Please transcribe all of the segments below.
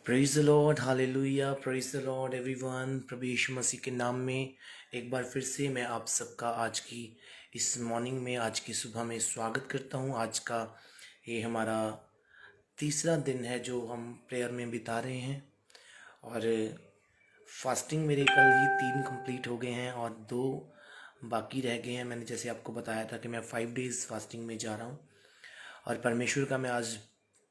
Praise the lord, hallelujah. Praise the lord everyone. प्रभु यीशु मसीह के नाम में एक बार फिर से मैं आप सबका आज की इस मॉर्निंग में, आज की सुबह में स्वागत करता हूं। आज का ये हमारा तीसरा दिन है जो हम प्रेयर में बिता रहे हैं। और फास्टिंग मेरे कल ही 3 कंप्लीट हो गए हैं और 2 बाकी रह गए हैं। मैंने जैसे आपको बताया था कि मैं 5 डेज़ फास्टिंग में जा रहा हूँ। और परमेश्वर का मैं आज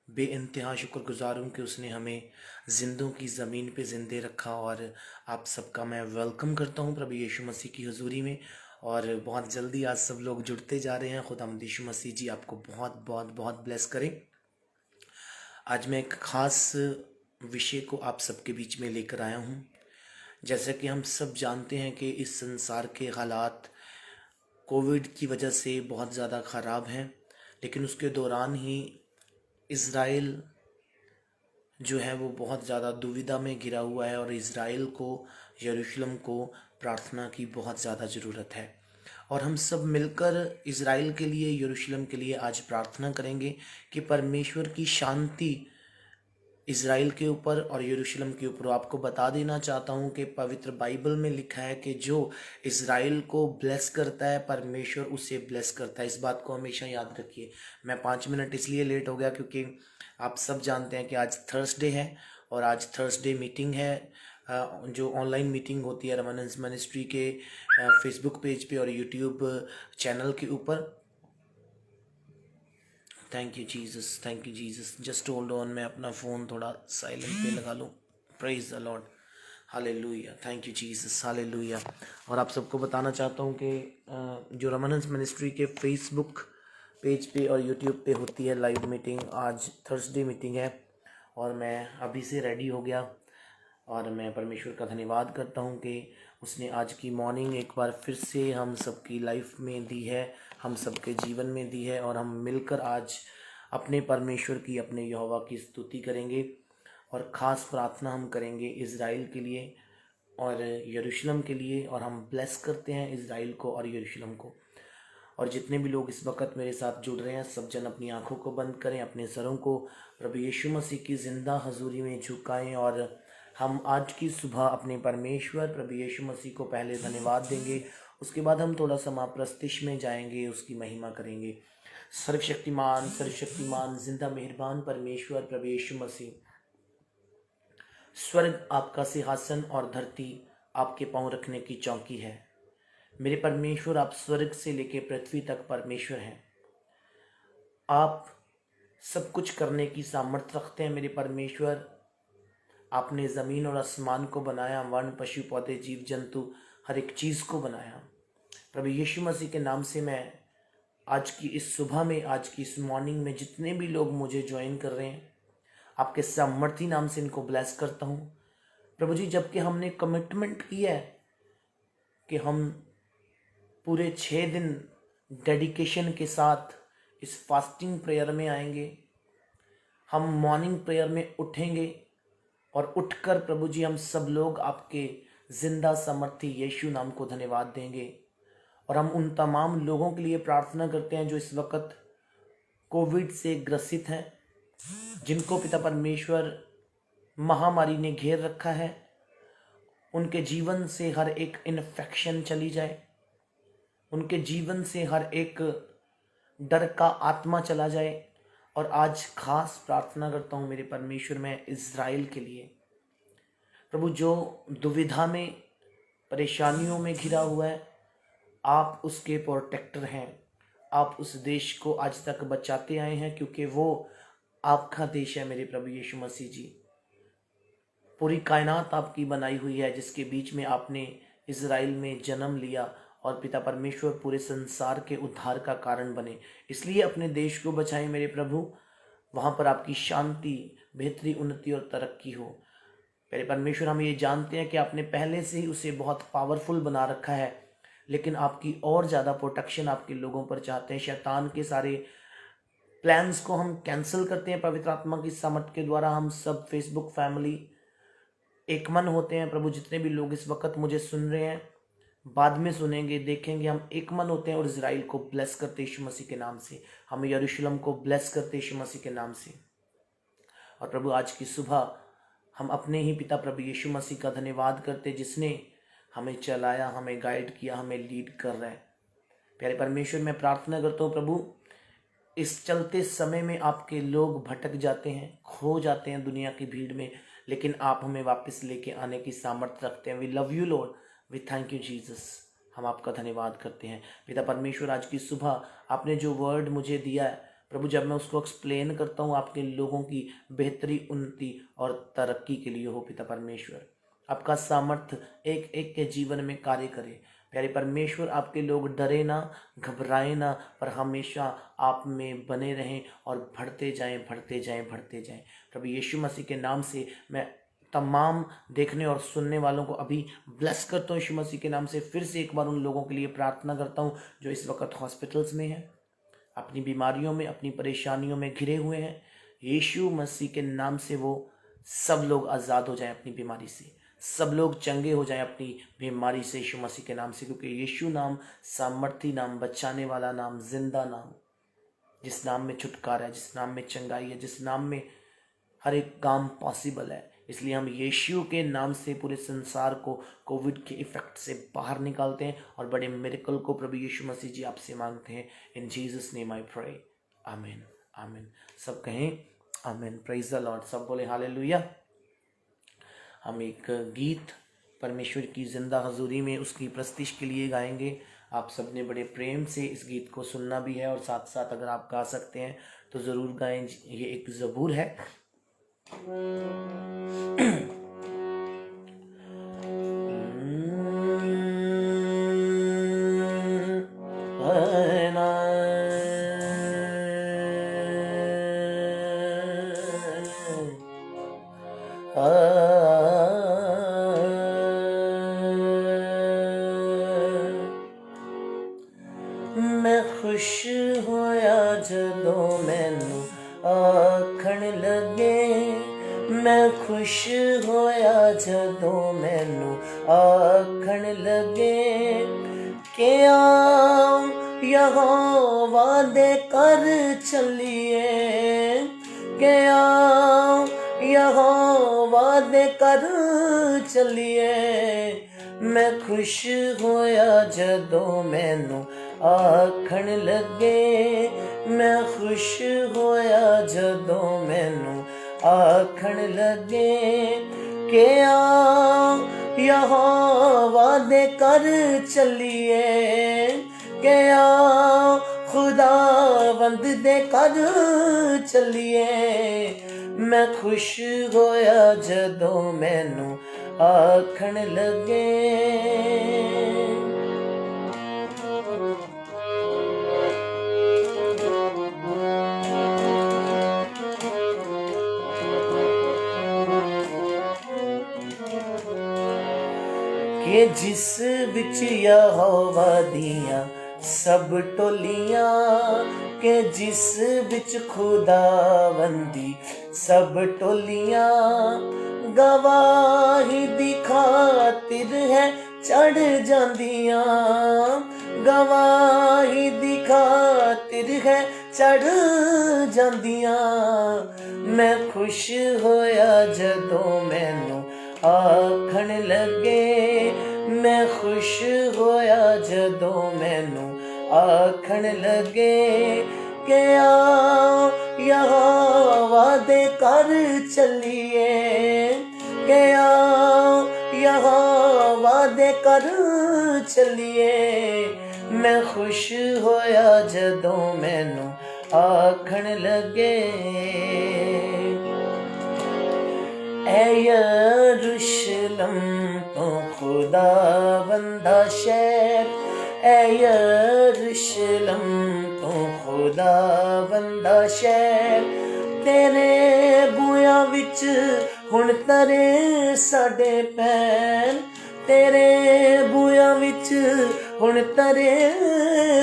बेइंतहा शुक्रगुजार हूँ कि उसने हमें जिंदों की ज़मीन पे ज़िंदे रखा। और आप सबका मैं वेलकम करता हूँ प्रभु यीशु मसीह की हुजूरी में। और बहुत जल्दी आज सब लोग जुड़ते जा रहे हैं। खुदावंद यीशु मसीह जी आपको बहुत बहुत बहुत ब्लेस करें। आज मैं एक ख़ास विषय को आप सबके बीच में लेकर आया हूँ। जैसा कि हम सब जानते हैं कि इस संसार के हालात कोविड की वजह से बहुत ज़्यादा ख़राब हैं, लेकिन उसके दौरान ही इज़राइल जो है वो बहुत ज़्यादा दुविधा में घिरा हुआ है। और इज़राइल को, यरूशलेम को प्रार्थना की बहुत ज़्यादा ज़रूरत है। और हम सब मिलकर इज़राइल के लिए, यरूशलेम के लिए आज प्रार्थना करेंगे कि परमेश्वर की शांति इज़राइल के ऊपर और यरूशलेम के ऊपर। आपको बता देना चाहता हूँ कि पवित्र बाइबल में लिखा है कि जो इज़राइल को ब्लेस करता है, परमेश्वर उसे ब्लेस करता है। इस बात को हमेशा याद रखिए। मैं 5 मिनट इसलिए लेट हो गया क्योंकि आप सब जानते हैं कि आज थर्सडे है और आज थर्सडे मीटिंग है, जो ऑनलाइन मीटिंग होती है रेमानेंस मिनिस्ट्री के फेसबुक पेज पे और यूट्यूब चैनल के ऊपर। Thank you Jesus, thank you Jesus. Just hold on, मैं अपना फ़ोन थोड़ा साइलेंट पे लगा लूँ। Praise the lord, hallelujah. Thank you Jesus, hallelujah. और आप सबको बताना चाहता हूँ कि जो रेमानेंस मिनिस्ट्री के फेसबुक पेज पे और यूट्यूब पे होती है लाइव मीटिंग, आज थर्सडे मीटिंग है और मैं अभी से रेडी हो गया। और मैं परमेश्वर का धन्यवाद करता हूँ कि उसने आज की मॉर्निंग एक बार फिर से हम सबकी लाइफ में दी है, हम सबके जीवन में दी है। और हम मिलकर आज अपने परमेश्वर की, अपने यहोवा की स्तुति करेंगे और ख़ास प्रार्थना हम करेंगे इज़राइल के लिए और यरूशलेम के लिए। और हम ब्लेस करते हैं इज़राइल को और यरूशलेम को। और जितने भी लोग इस वक्त मेरे साथ जुड़ रहे हैं, सब जन अपनी आंखों को बंद करें, अपने सरों को प्रभु यीशु मसीह की ज़िंदा हजूरी में झुकाएं। और हम आज की सुबह अपने परमेश्वर प्रभु यीशु मसीह को पहले धन्यवाद देंगे, उसके बाद हम थोड़ा सा प्रस्तिश में जाएंगे, उसकी महिमा करेंगे। सर्वशक्तिमान, सर्वशक्तिमान, जिंदा मेहरबान परमेश्वर प्रभु यीशु मसीह, स्वर्ग आपका सिंहासन और धरती आपके पांव रखने की चौकी है। मेरे परमेश्वर, आप स्वर्ग से लेकर पृथ्वी तक परमेश्वर हैं। आप सब कुछ करने की सामर्थ्य रखते हैं मेरे परमेश्वर। आपने ज़मीन और आसमान को बनाया, वन, पशु, पौधे, जीव जंतु, हर एक चीज़ को बनाया। प्रभु यीशु मसीह के नाम से मैं आज की इस सुबह में, आज की इस मॉर्निंग में जितने भी लोग मुझे ज्वाइन कर रहे हैं, आपके सामर्थी नाम से इनको ब्लेस करता हूँ प्रभु जी। जबकि हमने कमिटमेंट किया है कि हम पूरे 6 दिन डेडिकेशन के साथ इस फास्टिंग प्रेयर में आएंगे, हम मॉर्निंग प्रेयर में उठेंगे और उठकर प्रभु जी हम सब लोग आपके जिंदा समर्थी यीशु नाम को धन्यवाद देंगे। और हम उन तमाम लोगों के लिए प्रार्थना करते हैं जो इस वक्त कोविड से ग्रसित हैं, जिनको पिता परमेश्वर महामारी ने घेर रखा है। उनके जीवन से हर एक इन्फेक्शन चली जाए, उनके जीवन से हर एक डर का आत्मा चला जाए। और आज खास प्रार्थना करता हूँ मेरे परमेश्वर, मैं इज़राइल के लिए प्रभु, जो दुविधा में, परेशानियों में घिरा हुआ है, आप उसके प्रोटेक्टर हैं। आप उस देश को आज तक बचाते आए हैं क्योंकि वो आपका देश है मेरे प्रभु यीशु मसीह जी। पूरी कायनात आपकी बनाई हुई है, जिसके बीच में आपने इज़राइल में जन्म लिया और पिता परमेश्वर पूरे संसार के उद्धार का कारण बने। इसलिए अपने देश को बचाएं मेरे प्रभु, वहाँ पर आपकी शांति, बेहतरी, उन्नति और तरक्की हो। मेरे परमेश्वर, हम ये जानते हैं कि आपने पहले से ही उसे बहुत पावरफुल बना रखा है, लेकिन आपकी और ज़्यादा प्रोटेक्शन आपके लोगों पर चाहते हैं। शैतान के सारे प्लान्स को हम कैंसिल करते हैं पवित्र आत्मा की सामर्थ के द्वारा। हम सब फेसबुक फैमिली एक मन होते हैं प्रभु। जितने भी लोग इस वक्त मुझे सुन रहे हैं, बाद में सुनेंगे, देखेंगे, हम एक मन होते हैं और इज़राइल को ब्लेस करते यीशु मसीह के नाम से। हम यरूशलेम को ब्लेस करते यीशु मसीह के नाम से। और प्रभु आज की सुबह हम अपने ही पिता प्रभु यीशु मसीह का धन्यवाद करते जिसने हमें चलाया, हमें गाइड किया, हमें लीड कर रहा है। प्यारे परमेश्वर, मैं प्रार्थना करता हूँ प्रभु, इस चलते समय में आपके लोग भटक जाते हैं, खो जाते हैं दुनिया की भीड़ में, लेकिन आप हमें वापस लेके आने की सामर्थ्य रखते हैं। We love you Lord, we thank you Jesus. हम आपका धन्यवाद करते हैं पिता परमेश्वर। आज की सुबह आपने जो वर्ड मुझे दिया है प्रभु, जब मैं उसको एक्सप्लेन करता हूँ आपके लोगों की बेहतरी, उन्नति और तरक्की के लिए हो पिता परमेश्वर। आपका सामर्थ्य एक एक के जीवन में कार्य करे। प्यारे परमेश्वर, आपके लोग डरे ना, घबराए ना, पर हमेशा आप में बने रहें और बढ़ते जाएं, बढ़ते जाएं, बढ़ते जाएं। प्रभु यीशु मसीह के नाम से मैं तमाम देखने और सुनने वालों को अभी ब्लेस करता हूँ। यीशु मसीह के नाम से फिर से एक बार उन लोगों के लिए प्रार्थना करता हूँ जो इस वक्त हॉस्पिटल्स में हैं, अपनी बीमारियों में, अपनी परेशानियों में घिरे हुए हैं। यीशु मसीह के नाम से वो सब लोग आज़ाद हो जाएं अपनी बीमारी से, सब लोग चंगे हो जाएं अपनी बीमारी से यीशु मसीह के नाम से, क्योंकि यीशु नाम सामर्थी नाम, बचाने वाला नाम, जिंदा नाम, जिस नाम में छुटकारा है, जिस नाम में चंगाई है, जिस नाम में हर एक काम पॉसिबल है। इसलिए हम यीशु के नाम से पूरे संसार को कोविड के इफेक्ट से बाहर निकालते हैं और बड़े मिरेकल को प्रभु यीशु मसीह जी आपसे मांगते हैं। In Jesus name I pray, आमीन, आमीन। सब कहें आमीन, प्रेज द लॉर्ड। सब बोले हालेलुया। हम एक गीत परमेश्वर की जिंदा हजूरी में उसकी प्रस्तिश के लिए गाएंगे। आप सब ने बड़े प्रेम से इस गीत को सुनना भी है और साथ साथ अगर आप गा सकते हैं तो ज़रूर गाएं। ये एक ज़बूर है। मैं खुश होया जदों मैनू आखण लगे, मैं खुश होया जदों मैनू आखण लगे कि आओ यहोवा दे कर चलिए, कि आओ यहोवा दे कर चलिए। मैं खुश होया जदों मैनू आखण लगे, मैं खुश होया जदों मैनू आखण लगे कि आओ यहोवा दे कर चलिए, कि आओ खुदावंद दे कर चलिए। मैं खुश होया जदों मैनू आखण लगे। कि जिस विच यहोवा दियां सब टोलियां, के जिस विच खुदावंदी सब टोलियां, गवाही दी खातिर है चढ़ जांदियां, गवाही दी खातिर है चढ़ जांदियां। मैं खुश होया जदों मैनू आखण लगे, मैं खुश होया जदों मैनू आखण लगे कि आओ यहोवा दे कर चलिए, कि आओ यहोवा दे कर चलिए। मैं खुश होया जदों मैनू आखण लगे। ऐ यरूशलेम तो खुदावंदा शहर, ऐ यरूशलेम तो खुदावंदा शहर, तेरे बूयां विच हुण तरे साडे पैर, तेरे बूयां विच हुण तरे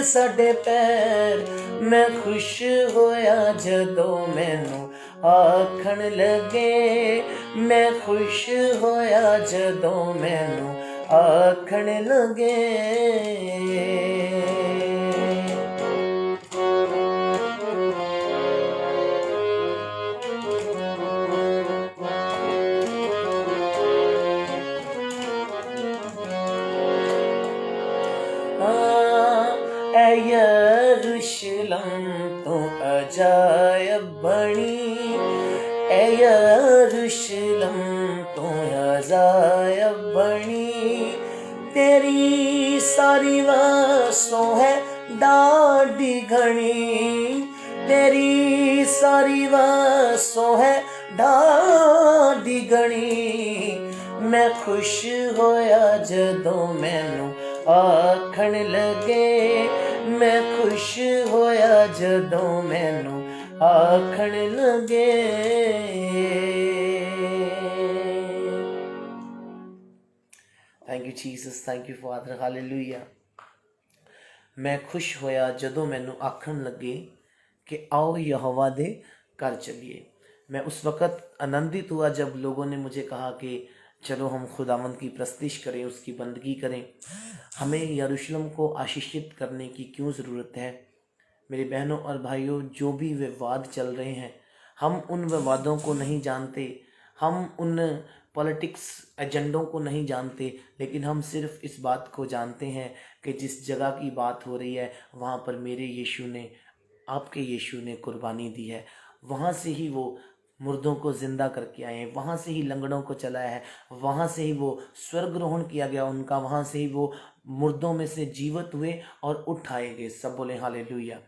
साडे पैर। मैं खुश होया जदों मैनू आखण लगे, मैं खुश होया जदों मैनू आखण लगे। ए यरूशलेम तू अजायब बनी, तेरी सारी वसों है डाढ़ी घनी, तेरी सारी वसों है डाढ़ी घनी। मैं खुश होया जदों मैनू आखण लगे, मैं खुश होया जदों मैनू आखण लगे। Thank you Jesus, thank you father, hallelujah. मैं खुश होया जदों मैनू आखण लगे कि आओ यहोवा दे घर चलिए। मैं उस वक़्त आनंदित हुआ जब लोगों ने मुझे कहा कि चलो हम खुदावंद की प्रस्तिश करें, उसकी बंदगी करें। हमें यरूशलेम को आशीषित करने की क्यों ज़रूरत है? मेरे बहनों और भाइयों, जो भी विवाद चल रहे हैं, हम उन विवादों को नहीं जानते, हम उन पॉलिटिक्स एजेंडों को नहीं जानते, लेकिन हम सिर्फ इस बात को जानते हैं कि जिस जगह की बात हो रही है वहाँ पर मेरे यीशु ने, आपके यीशु ने कुर्बानी दी है। वहाँ से ही वो मुर्दों को जिंदा करके आए हैं, वहाँ से ही लंगड़ों को चलाया है, वहाँ से ही वो स्वर्गरोहण किया गया उनका, वहाँ से ही वो मुर्दों में से जीवित हुए और उठाए गए। सब बोले हालेलुया।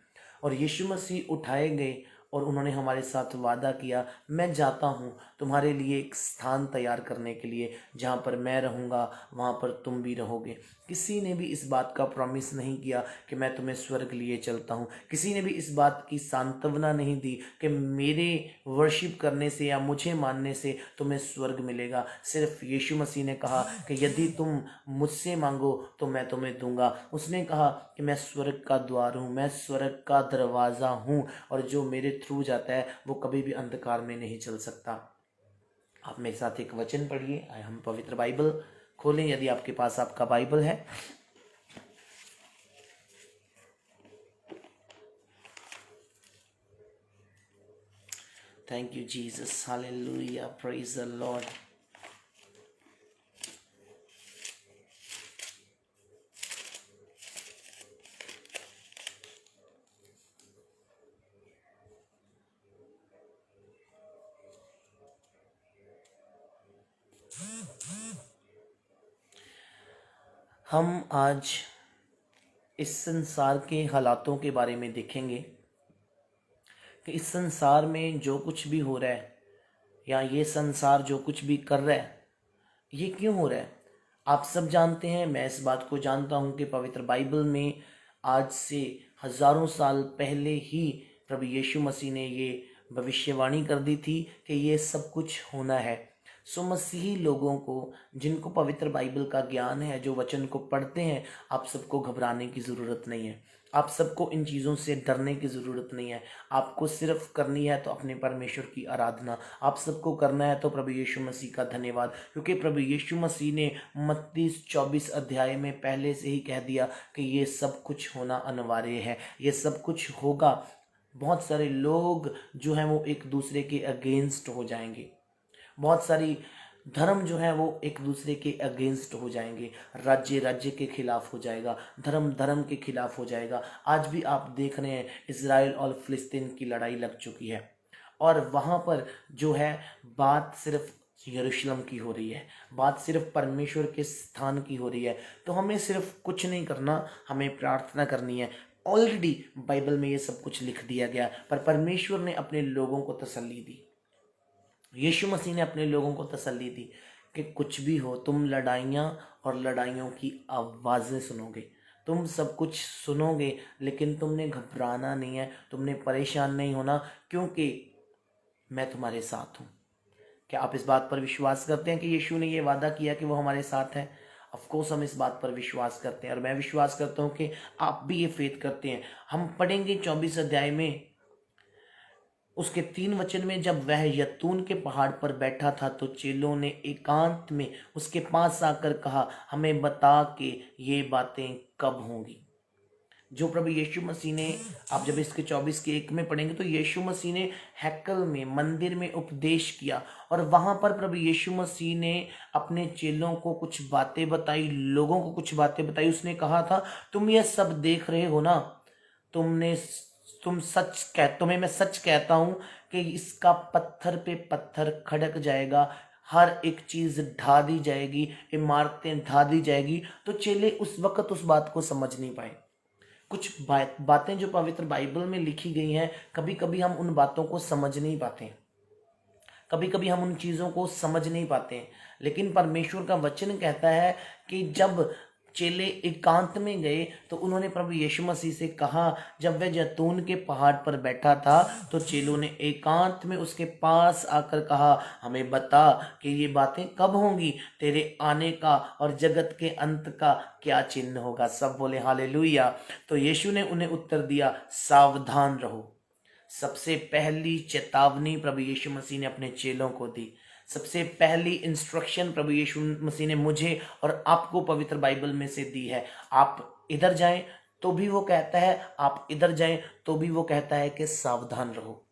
और यीशु मसीह उठाए गए और उन्होंने हमारे साथ वादा किया, मैं जाता हूँ तुम्हारे लिए एक स्थान तैयार करने के लिए, जहाँ पर मैं रहूँगा वहाँ पर तुम भी रहोगे। किसी ने भी इस बात का प्रॉमिस नहीं किया कि मैं तुम्हें स्वर्ग लिए चलता हूँ। किसी ने भी इस बात की सांत्वना नहीं दी कि मेरे वर्शिप करने से या मुझे मानने से तुम्हें स्वर्ग मिलेगा। सिर्फ यीशु मसीह ने कहा कि यदि तुम मुझसे मांगो तो मैं तुम्हें दूंगा। उसने कहा कि मैं स्वर्ग का द्वार हूँ, मैं स्वर्ग का दरवाज़ा हूँ, और जो मेरे थ्रू जाता है वो कभी भी अंधकार में नहीं चल सकता। आप मेरे साथ एक वचन पढ़िए। हम पवित्र बाइबल खोलें, यदि आपके पास आपका बाइबल है। Thank you Jesus, hallelujah, praise the Lord. हम आज इस संसार के हालातों के बारे में देखेंगे कि इस संसार में जो कुछ भी हो रहा है, या ये संसार जो कुछ भी कर रहा है, ये क्यों हो रहा है। आप सब जानते हैं, मैं इस बात को जानता हूँ कि पवित्र बाइबल में आज से हज़ारों साल पहले ही प्रभु यीशु मसीह ने ये भविष्यवाणी कर दी थी कि ये सब कुछ होना है। सो मसीही लोगों को, जिनको पवित्र बाइबल का ज्ञान है, जो वचन को पढ़ते हैं, आप सबको घबराने की ज़रूरत नहीं है। आप सबको इन चीज़ों से डरने की ज़रूरत नहीं है। आपको सिर्फ करनी है तो अपने परमेश्वर की आराधना, आप सबको करना है तो प्रभु यीशु मसीह का धन्यवाद, क्योंकि प्रभु यीशु मसीह ने मत्ती 24 अध्याय में पहले से ही कह दिया कि ये सब कुछ होना अनिवार्य है, ये सब कुछ होगा। बहुत सारे लोग जो हैं वो एक दूसरे के अगेंस्ट हो जाएंगे, बहुत सारी धर्म जो है वो एक दूसरे के अगेंस्ट हो जाएंगे, राज्य राज्य के खिलाफ हो जाएगा, धर्म धर्म के खिलाफ हो जाएगा। आज भी आप देख रहे हैं इजराइल और फिलिस्तीन की लड़ाई लग चुकी है, और वहाँ पर जो है बात सिर्फ यरूशलेम की हो रही है, बात सिर्फ परमेश्वर के स्थान की हो रही है। तो हमें सिर्फ कुछ नहीं करना, हमें प्रार्थना करनी है। ऑलरेडी बाइबल में ये सब कुछ लिख दिया गया, पर परमेश्वर ने अपने लोगों को तसल्ली दी, यीशु मसीह ने अपने लोगों को तसल्ली दी कि कुछ भी हो, तुम लड़ाइयाँ और लड़ाइयों की आवाज़ें सुनोगे, तुम सब कुछ सुनोगे, लेकिन तुमने घबराना नहीं है, तुमने परेशान नहीं होना, क्योंकि मैं तुम्हारे साथ हूँ। क्या आप इस बात पर विश्वास करते हैं कि यीशु ने ये वादा किया कि वो हमारे साथ है? ऑफकोर्स हम इस बात पर विश्वास करते हैं, और मैं विश्वास करता हूँ कि आप भी ये फेथ करते हैं। हम पढ़ेंगे 24 अध्याय में उसके 3 वचन में, जब वह यतून के पहाड़ पर बैठा था तो चेलों ने एकांत में उसके पास आकर कहा, हमें बता कि ये बातें कब होंगी। जो प्रभु यीशु मसीह ने, आप जब इसके 24 के 1 में पढ़ेंगे तो यीशु मसीह ने हैकल में, मंदिर में उपदेश किया, और वहाँ पर प्रभु यीशु मसीह ने अपने चेलों को कुछ बातें बताई, लोगों को कुछ बातें बताई। उसने कहा था, तुम ये सब देख रहे हो ना, तुमने तुम्हें मैं सच कहता हूं कि इसका पत्थर पे पत्थर खड़क जाएगा, हर एक चीज ढा दी जाएगी, इमारतें ढा दी जाएगी। तो चेले उस वक्त उस बात को समझ नहीं पाए। कुछ बातें जो पवित्र बाइबल में लिखी गई हैं, कभी कभी हम उन बातों को समझ नहीं पाते, कभी कभी हम उन चीज़ों को समझ नहीं पाते। लेकिन परमेश्वर का वचन कहता है कि जब चेले एकांत में गए तो उन्होंने प्रभु यीशु मसीह से कहा, जब वह जैतून के पहाड़ पर बैठा था तो चेलों ने एकांत में उसके पास आकर कहा, हमें बता कि ये बातें कब होंगी, तेरे आने का और जगत के अंत का क्या चिन्ह होगा। सब बोले हालेलुया। तो यीशु ने उन्हें उत्तर दिया, सावधान रहो। सबसे पहली चेतावनी प्रभु यीशु मसीह ने अपने चेलों को दी। सबसे पहली इंस्ट्रक्शन प्रभु यीशु मसीह ने मुझे और आपको पवित्र बाइबल में से दी है। आप इधर जाएं तो भी वो कहता है, आप इधर जाएं तो भी वो कहता है कि सावधान रहो।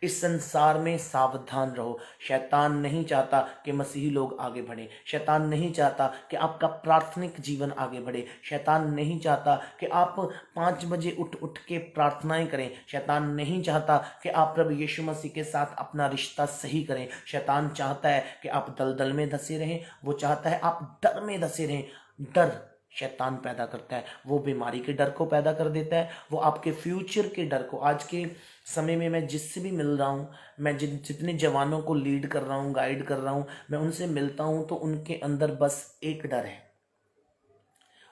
इस संसार में सावधान रहो। शैतान नहीं चाहता कि मसीही लोग आगे बढ़े। शैतान नहीं चाहता कि आपका प्रार्थनिक जीवन आगे बढ़े। शैतान नहीं चाहता कि आप 5 बजे उठ उठ के प्रार्थनाएं करें। शैतान नहीं चाहता कि आप प्रभु यीशु मसीह के साथ अपना रिश्ता सही करें। शैतान चाहता है कि आप दलदल में धंसे रहें। वो चाहता है आप डर में धंसे रहें। डर शैतान पैदा करता है, वो बीमारी के डर को पैदा कर देता है, वो आपके फ्यूचर के डर को। आज के समय में मैं जिससे भी मिल रहा हूँ, मैं जितने जवानों को लीड कर रहा हूँ, गाइड कर रहा हूँ, मैं उनसे मिलता हूँ तो उनके अंदर बस एक डर है।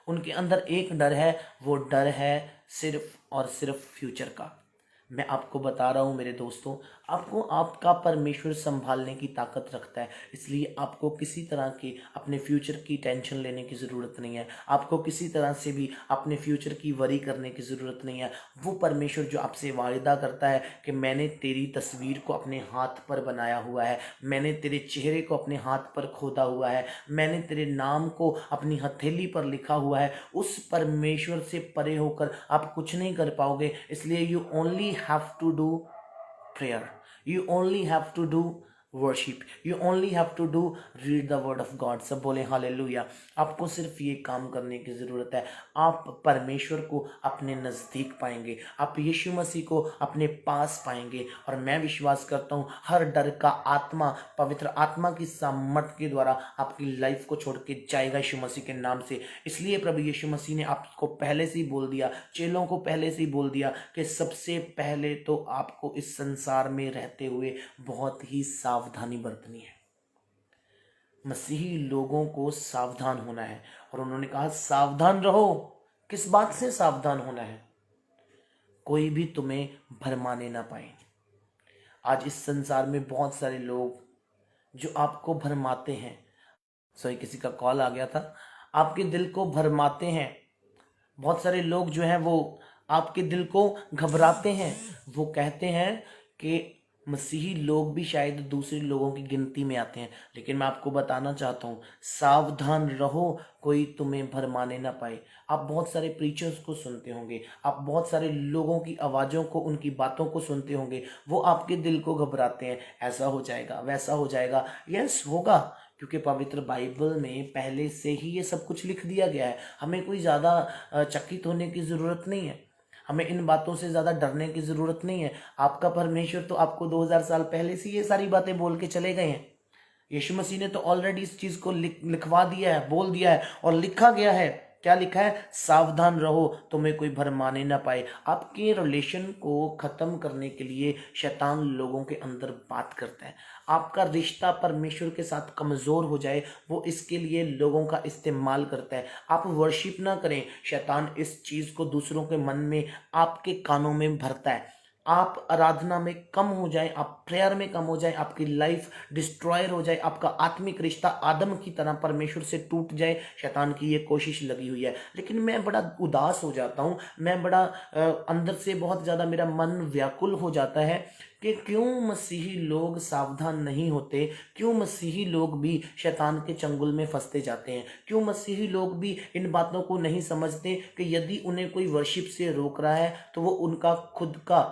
उनके अंदर एक डर है, वो डर है सिर्फ और सिर्फ फ्यूचर का। मैं आपको बता रहा हूँ मेरे दोस्तों, आपको आपका परमेश्वर संभालने की ताकत रखता है। इसलिए आपको किसी तरह की अपने फ्यूचर की टेंशन लेने की ज़रूरत नहीं है। आपको किसी तरह से भी अपने फ्यूचर की वरी करने की ज़रूरत नहीं है। वो परमेश्वर जो आपसे वायदा करता है कि मैंने तेरी तस्वीर को अपने हाथ पर बनाया हुआ है, मैंने तेरे चेहरे को अपने हाथ पर खोदा हुआ है, मैंने तेरे नाम को अपनी हथेली पर लिखा हुआ है, उस परमेश्वर से परे होकर आप कुछ नहीं कर पाओगे। इसलिए you only have to do prayer, you only have to do worship, you only have to do read the word of God। सब बोले हालेलुया। आपको सिर्फ ये काम करने की ज़रूरत है। आप परमेश्वर को अपने नज़दीक पाएंगे, आप यीशु मसीह को अपने पास पाएंगे। और मैं विश्वास करता हूँ हर डर का आत्मा पवित्र आत्मा की सामर्थ के द्वारा आपकी लाइफ को छोड़ के जाएगा यीशु मसीह के नाम से। इसलिए प्रभु यीशु मसीह ने आपको पहले से ही बोल दिया, चेलों को पहले से ही बोल दिया कि सबसे पहले तो आपको इस संसार में रहते हुए बहुत ही सावधानी बरतनी है। मसीही लोगों को सावधान होना है। और उन्होंने कहा सावधान रहो। किस बात से सावधान होना है? कोई भी तुम्हें भरमाने ना पाए। आज इस संसार में बहुत सारे लोग जो आपको भरमाते हैं। किसी का कॉल आ गया था। आपके दिल को भरमाते हैं। बहुत सारे लोग जो हैं वो आपके दिल को घबराते हैं। वो कहते हैं कि मसीही लोग भी शायद दूसरे लोगों की गिनती में आते हैं। लेकिन मैं आपको बताना चाहता हूँ, सावधान रहो, कोई तुम्हें भरमाने ना पाए। आप बहुत सारे प्रीचर्स को सुनते होंगे, आप बहुत सारे लोगों की आवाज़ों को, उनकी बातों को सुनते होंगे। वो आपके दिल को घबराते हैं, ऐसा हो जाएगा, वैसा हो जाएगा। यस, होगा, क्योंकि पवित्र बाइबल में पहले से ही ये सब कुछ लिख दिया गया है। हमें कोई ज़्यादा चकित होने की ज़रूरत नहीं है। हमें इन बातों से ज़्यादा डरने की ज़रूरत नहीं है। आपका परमेश्वर तो आपको 2000 साल पहले से ये सारी बातें बोल के चले गए हैं। यीशु मसीह ने तो ऑलरेडी इस चीज़ को लिखवा दिया है, बोल दिया है और लिखा गया है। क्या लिखा है? सावधान रहो, तुम्हें कोई भरमाने ना पाए। आपके रिलेशन को ख़त्म करने के लिए शैतान लोगों के अंदर बात करता है। आपका रिश्ता परमेश्वर के साथ कमज़ोर हो जाए, वो इसके लिए लोगों का इस्तेमाल करता है। आप वर्शिप ना करें, शैतान इस चीज़ को दूसरों के मन में, आपके कानों में भरता है। आप आराधना में कम हो जाए, आप प्रेयर में कम हो जाए, आपकी लाइफ डिस्ट्रॉयर हो जाए, आपका आत्मिक रिश्ता आदम की तरह परमेश्वर से टूट जाए, शैतान की ये कोशिश लगी हुई है। लेकिन मैं बड़ा उदास हो जाता हूँ, मैं बड़ा अंदर से बहुत ज़्यादा मेरा मन व्याकुल हो जाता है कि क्यों मसीही लोग सावधान नहीं होते, क्यों मसीही लोग भी शैतान के चंगुल में फंसते जाते हैं, क्यों मसीही लोग भी इन बातों को नहीं समझते कि यदि उन्हें कोई वर्शिप से रोक रहा है तो वो उनका खुद का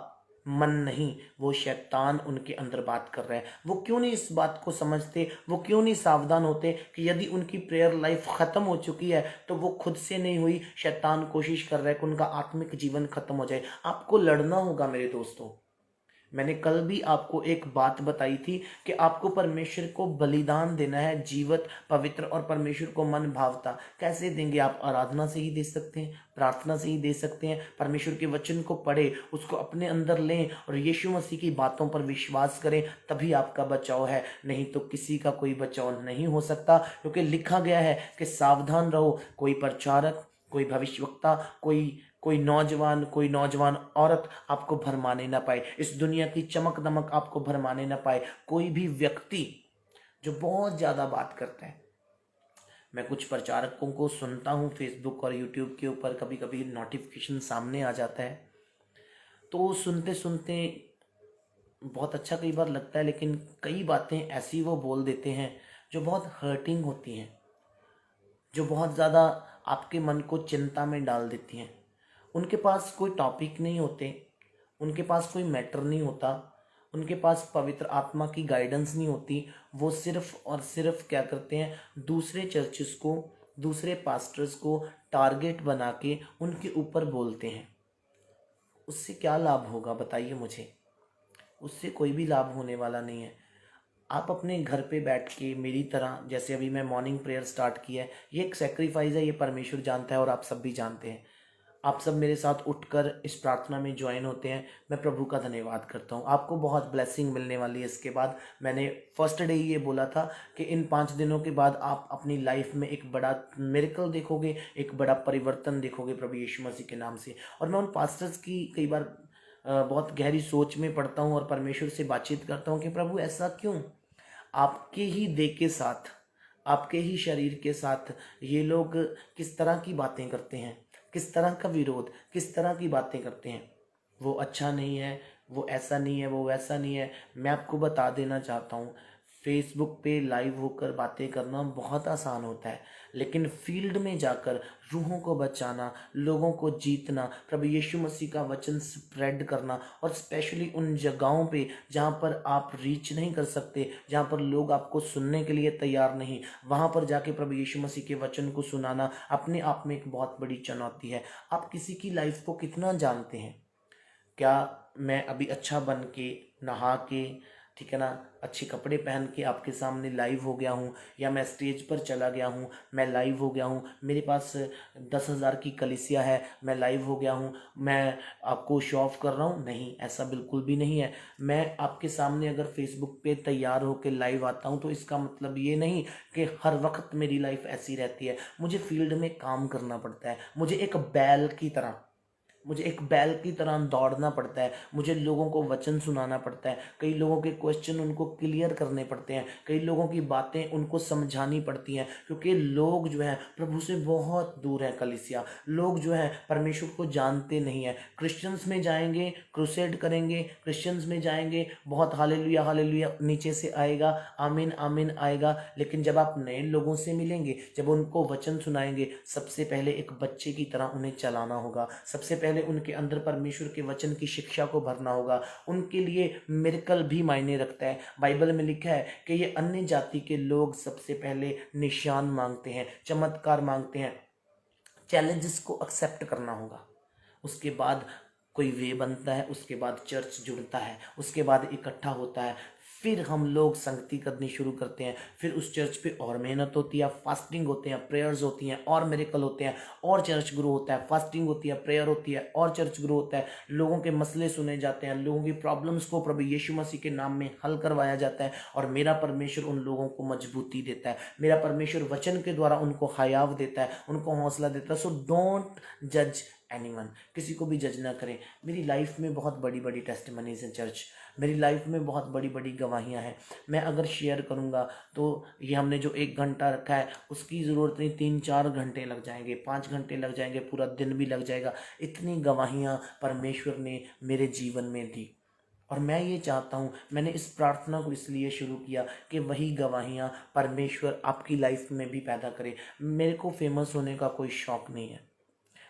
मन नहीं, वो शैतान उनके अंदर बात कर रहा है। वो क्यों नहीं इस बात को समझते, वो क्यों नहीं सावधान होते कि यदि उनकी प्रेयर लाइफ ख़त्म हो चुकी है तो वो खुद से नहीं हुई, शैतान कोशिश कर रहा है कि उनका आत्मिक जीवन खत्म हो जाए। आपको लड़ना होगा मेरे दोस्तों। मैंने कल भी आपको एक बात बताई थी कि आपको परमेश्वर को बलिदान देना है, जीवित, पवित्र और परमेश्वर को मन भावता। कैसे देंगे? आप आराधना से ही दे सकते हैं, प्रार्थना से ही दे सकते हैं। परमेश्वर के वचन को पढ़े, उसको अपने अंदर लें और यीशु मसीह की बातों पर विश्वास करें, तभी आपका बचाव है। नहीं तो किसी का कोई बचाव नहीं हो सकता, क्योंकि लिखा गया है कि सावधान रहो, कोई प्रचारक, कोई भविष्यवक्ता, कोई नौजवान औरत आपको भरमाने ना पाए, इस दुनिया की चमक दमक आपको भरमाने ना पाए। कोई भी व्यक्ति जो बहुत ज़्यादा बात करता है, मैं कुछ प्रचारकों को सुनता हूँ फेसबुक और यूट्यूब के ऊपर, कभी कभी नोटिफिकेशन सामने आ जाता है, तो सुनते सुनते बहुत अच्छा कई बार लगता है, लेकिन कई बातें ऐसी वो बोल देते हैं जो बहुत हर्टिंग होती हैं, जो बहुत ज़्यादा आपके मन को चिंता में डाल देती हैं। उनके पास कोई टॉपिक नहीं होते, उनके पास कोई मैटर नहीं होता, उनके पास पवित्र आत्मा की गाइडेंस नहीं होती। वो सिर्फ और सिर्फ क्या करते हैं, दूसरे चर्चेस को, दूसरे पास्टर्स को टारगेट बना के उनके ऊपर बोलते हैं। उससे क्या लाभ होगा बताइए मुझे? उससे कोई भी लाभ होने वाला नहीं है। आप अपने घर पे बैठ के मेरी तरह, जैसे अभी मैं मॉर्निंग प्रेयर स्टार्ट किया है, ये एक सेक्रीफाइस है, ये परमेश्वर जानता है और आप सब भी जानते हैं। आप सब मेरे साथ उठकर इस प्रार्थना में ज्वाइन होते हैं, मैं प्रभु का धन्यवाद करता हूँ। आपको बहुत ब्लेसिंग मिलने वाली है इसके बाद। मैंने फर्स्ट डे ये बोला था कि इन 5 दिनों के बाद आप अपनी लाइफ में एक बड़ा मिरेकल देखोगे, एक बड़ा परिवर्तन देखोगे प्रभु यीशु मसीह के नाम से। और मैं उन पास्टर्स की कई बार बहुत गहरी सोच में पड़ता हूँ और परमेश्वर से बातचीत करता हूँ कि प्रभु ऐसा क्यों? आपके ही देह के साथ, आपके ही शरीर के साथ ये लोग किस तरह की बातें करते हैं, किस तरह का विरोध, किस तरह की बातें करते हैं। वो अच्छा नहीं है, वो ऐसा नहीं है, वो वैसा नहीं है। मैं आपको बता देना चाहता हूँ, फेसबुक पे लाइव होकर बातें करना बहुत आसान होता है, लेकिन फील्ड में जाकर रूहों को बचाना, लोगों को जीतना, प्रभु यीशु मसीह का वचन स्प्रेड करना, और स्पेशली उन जगहों पे जहाँ पर आप रीच नहीं कर सकते, जहाँ पर लोग आपको सुनने के लिए तैयार नहीं, वहाँ पर जाके प्रभु यीशु मसीह के वचन को सुनाना अपने आप में एक बहुत बड़ी चुनौती है। आप किसी की लाइफ को कितना जानते हैं? क्या मैं अभी अच्छा बन के, नहा के, ठीक है ना, अच्छे कपड़े पहन के आपके सामने लाइव हो गया हूँ, या मैं स्टेज पर चला गया हूँ, मैं लाइव हो गया हूँ, मेरे पास 10,000 की कलीसिया है, मैं लाइव हो गया हूँ, मैं आपको शो ऑफ कर रहा हूँ? नहीं, ऐसा बिल्कुल भी नहीं है। मैं आपके सामने अगर फेसबुक पे तैयार होकर लाइव आता हूँ तो इसका मतलब ये नहीं कि हर वक्त मेरी लाइफ ऐसी रहती है। मुझे फील्ड में काम करना पड़ता है, मुझे एक बैल की तरह दौड़ना पड़ता है, मुझे लोगों को वचन सुनाना पड़ता है, कई लोगों के क्वेश्चन उनको क्लियर करने पड़ते हैं, कई लोगों की बातें उनको समझानी पड़ती हैं, क्योंकि लोग जो हैं प्रभु से बहुत दूर हैं। कलीसिया लोग जो हैं परमेश्वर को जानते नहीं हैं। क्रिश्चियंस में जाएंगे, क्रूसेड करेंगे, क्रिश्चियंस में जाएंगे, बहुत हालेलुया हालेलुया नीचे से आएगा, आमीन आमीन आएगा, लेकिन जब आप नए लोगों से मिलेंगे, जब उनको वचन सुनाएंगे, सबसे पहले एक बच्चे की तरह उन्हें चलाना होगा, सबसे पहले उनके अंदर परमेश्वर के वचन की शिक्षा को भरना होगा। उनके लिए मिरेकल भी मायने रखता है। बाइबल में लिखा है कि ये अन्य जाति के लोग सबसे पहले निशान मांगते हैं, चमत्कार मांगते हैं, चैलेंजेस को एक्सेप्ट करना होगा। उसके बाद कोई वे बनता है, उसके बाद चर्च जुड़ता है, उसके बाद इकट्ठा होता है, फिर हम लोग संगति करनी शुरू करते हैं, फिर उस चर्च पे और मेहनत होती है, फास्टिंग होते हैं, प्रेयर्स होती हैं, और मिरेकल होते हैं, और चर्च ग्रो होता है, फास्टिंग होती है, प्रेयर होती है, और चर्च ग्रो होता है, लोगों के मसले सुने जाते हैं, लोगों की प्रॉब्लम्स को प्रभु यीशु मसीह के नाम में हल करवाया जाता है, और मेरा परमेश्वर उन लोगों को मजबूती देता है, मेरा परमेश्वर वचन के द्वारा उनको हयाव देता है, उनको हौसला देता है। सो डोंट जज एनीवन, किसी को भी जज ना करें। मेरी लाइफ में बहुत बड़ी बड़ी टेस्टिमनीज हैं चर्च, मेरी लाइफ में बहुत बड़ी बड़ी गवाहियाँ हैं। मैं अगर शेयर करूँगा तो ये हमने जो 1 घंटा रखा है उसकी ज़रूरत नहीं, 3-4 घंटे लग जाएंगे, 5 घंटे लग जाएंगे, पूरा दिन भी लग जाएगा। इतनी गवाहियाँ परमेश्वर ने मेरे जीवन में दी, और मैं ये चाहता हूँ, मैंने इस प्रार्थना को इसलिए शुरू किया कि वही गवाहियाँ परमेश्वर आपकी लाइफ में भी पैदा करे। मेरे को फेमस होने का कोई शौक़ नहीं है,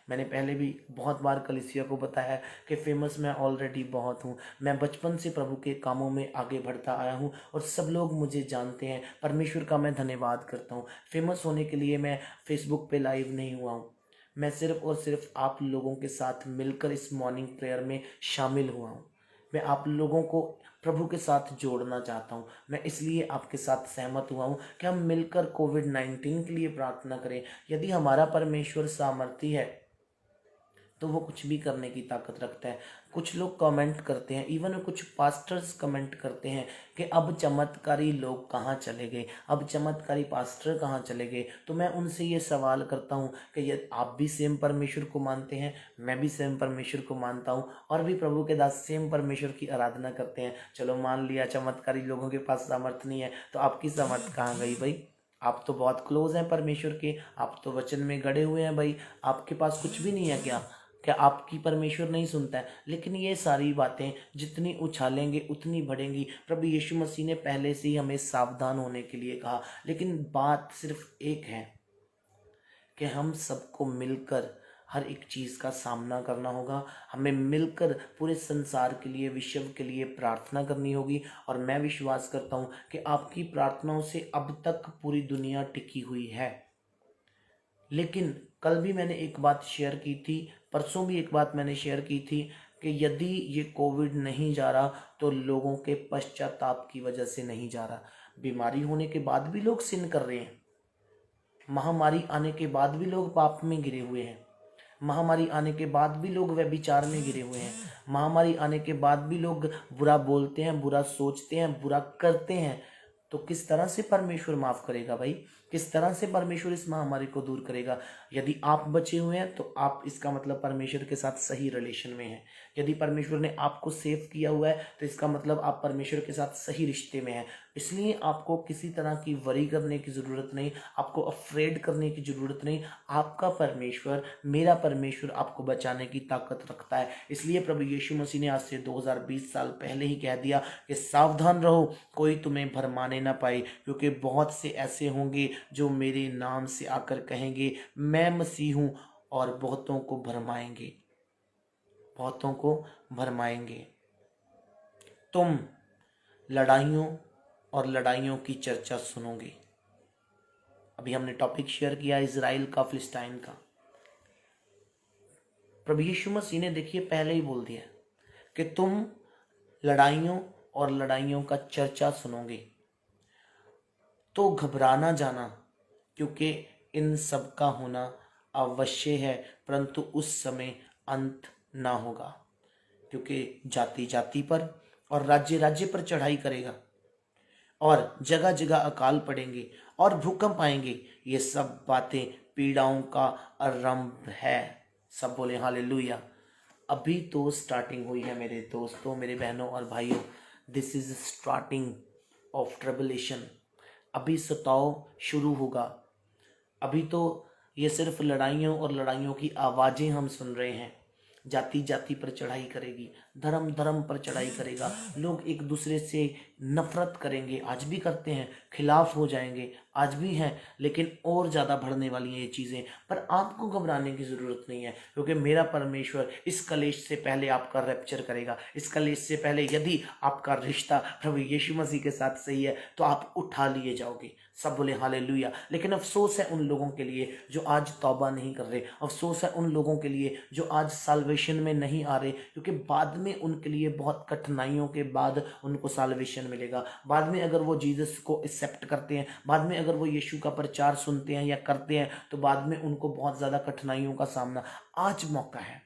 मैंने पहले भी बहुत बार कलीसिया को बताया कि फेमस मैं ऑलरेडी बहुत हूँ। मैं बचपन से प्रभु के कामों में आगे बढ़ता आया हूँ और सब लोग मुझे जानते हैं। परमेश्वर का मैं धन्यवाद करता हूँ। फेमस होने के लिए मैं फेसबुक पे लाइव नहीं हुआ हूँ। मैं सिर्फ और सिर्फ आप लोगों के साथ मिलकर इस मॉर्निंग प्रेयर में शामिल हुआ हूँ। मैं आप लोगों को प्रभु के साथ जोड़ना चाहता हूँ। मैं इसलिए आपके साथ सहमत हुआ हूँ कि हम मिलकर कोविड-19 के लिए प्रार्थना करें। यदि हमारा परमेश्वर सामर्थी है तो वो कुछ भी करने की ताकत रखता है। कुछ लोग कमेंट करते हैं, इवन कुछ पास्टर्स कमेंट करते हैं कि अब चमत्कारी लोग कहाँ चले गए, अब चमत्कारी पास्टर कहाँ चले गए। तो मैं उनसे ये सवाल करता हूँ कि यदि आप भी सेम परमेश्वर को मानते हैं, मैं भी सेम परमेश्वर को मानता हूँ और भी प्रभु के दास सेम परमेश्वर की आराधना करते हैं। चलो मान लिया चमत्कारी लोगों के पास सामर्थ नहीं है, तो आपकी सामर्थ कहाँ गई भाई? आप तो बहुत क्लोज हैं परमेश्वर के, आप तो वचन में गड़े हुए हैं भाई, आपके पास कुछ भी नहीं है क्या? क्या आपकी परमेश्वर नहीं सुनता है? लेकिन ये सारी बातें जितनी उछालेंगे उतनी बढ़ेंगी। प्रभु यीशु मसीह ने पहले से ही हमें सावधान होने के लिए कहा, लेकिन बात सिर्फ एक है कि हम सबको मिलकर हर एक चीज़ का सामना करना होगा। हमें मिलकर पूरे संसार के लिए, विश्व के लिए प्रार्थना करनी होगी। और मैं विश्वास करता हूँ कि आपकी प्रार्थनाओं से अब तक पूरी दुनिया टिकी हुई है। लेकिन कल भी मैंने एक बात शेयर की थी, परसों भी एक बात मैंने शेयर की थी कि यदि ये कोविड नहीं जा रहा तो लोगों के पश्चाताप की वजह से नहीं जा रहा। बीमारी होने के बाद भी लोग सिन कर रहे हैं, महामारी आने के बाद भी लोग पाप में गिरे हुए हैं, महामारी आने के बाद भी लोग व्यभिचार में गिरे हुए हैं, महामारी आने के बाद भी लोग बुरा बोलते हैं, बुरा सोचते हैं, बुरा करते हैं। तो किस तरह से परमेश्वर माफ करेगा भाई? किस तरह से परमेश्वर इस महामारी को दूर करेगा? यदि आप बचे हुए हैं तो आप, इसका मतलब परमेश्वर के साथ सही रिलेशन में हैं। यदि परमेश्वर ने आपको सेव किया हुआ है तो इसका मतलब आप परमेश्वर के साथ सही रिश्ते में हैं। इसलिए आपको किसी तरह की वरी करने की ज़रूरत नहीं, आपको अफ्रेड करने की ज़रूरत नहीं। आपका परमेश्वर, मेरा परमेश्वर आपको बचाने की ताकत रखता है। इसलिए प्रभु यीशु मसीह ने आज से 2020 साल पहले ही कह दिया कि सावधान रहो, कोई तुम्हें भरमाने ना पाए, क्योंकि बहुत से ऐसे होंगे जो मेरे नाम से आकर कहेंगे मैं मसीह हूँ, और बहुतों को भरमाएंगे, बहुतों को भरमाएंगे। तुम लड़ाइयों और लड़ाइयों की चर्चा सुनोगे। अभी हमने टॉपिक शेयर किया इजराइल का, फिलिस्तीन का। प्रभु यीशु मसीह ने देखिए पहले ही बोल दिया कि तुम लड़ाइयों और लड़ाइयों का चर्चा सुनोगे, तो घबराना जाना, क्योंकि इन सब का होना अवश्य है, परंतु उस समय अंत ना होगा। क्योंकि जाति जाति पर और राज्य राज्य पर चढ़ाई करेगा, और जगह जगह अकाल पड़ेंगे और भूकंप आएंगे। ये सब बातें पीड़ाओं का आरंभ है। सब बोले हालेलुया। अभी तो स्टार्टिंग हुई है मेरे दोस्तों, मेरे बहनों और भाइयों। This is starting of tribulation. अभी सताव शुरू होगा। अभी तो ये सिर्फ लड़ाइयों और लड़ाइयों की आवाज़ें हम सुन रहे हैं। जाति जाति पर चढ़ाई करेगी, धर्म धर्म पर चढ़ाई करेगा, लोग एक दूसरे से नफरत करेंगे, आज भी करते हैं, खिलाफ हो जाएंगे, आज भी हैं, लेकिन और ज़्यादा बढ़ने वाली हैं ये चीज़ें। पर आपको घबराने की ज़रूरत नहीं है, क्योंकि मेरा परमेश्वर इस कलेश से पहले आपका रैप्चर करेगा। इस कलेश से पहले यदि आपका रिश्ता प्रभु यीशु मसीह के साथ सही है तो आप उठा लिए जाओगे। सब बोले हालेलुया। लेकिन अफसोस है उन लोगों के लिए जो आज तौबा नहीं कर रहे, अफसोस है उन लोगों के लिए जो आज साल्वेशन में नहीं आ रहे, क्योंकि बाद में उनके लिए बहुत कठिनाइयों के बाद उनको साल्वेशन मिलेगा। बाद में अगर वो जीसस को एक्सेप्ट करते हैं, बाद में अगर वो यीशु का प्रचार सुनते हैं या करते हैं, तो बाद में उनको बहुत ज़्यादा कठिनाइयों का सामना। आज मौका है,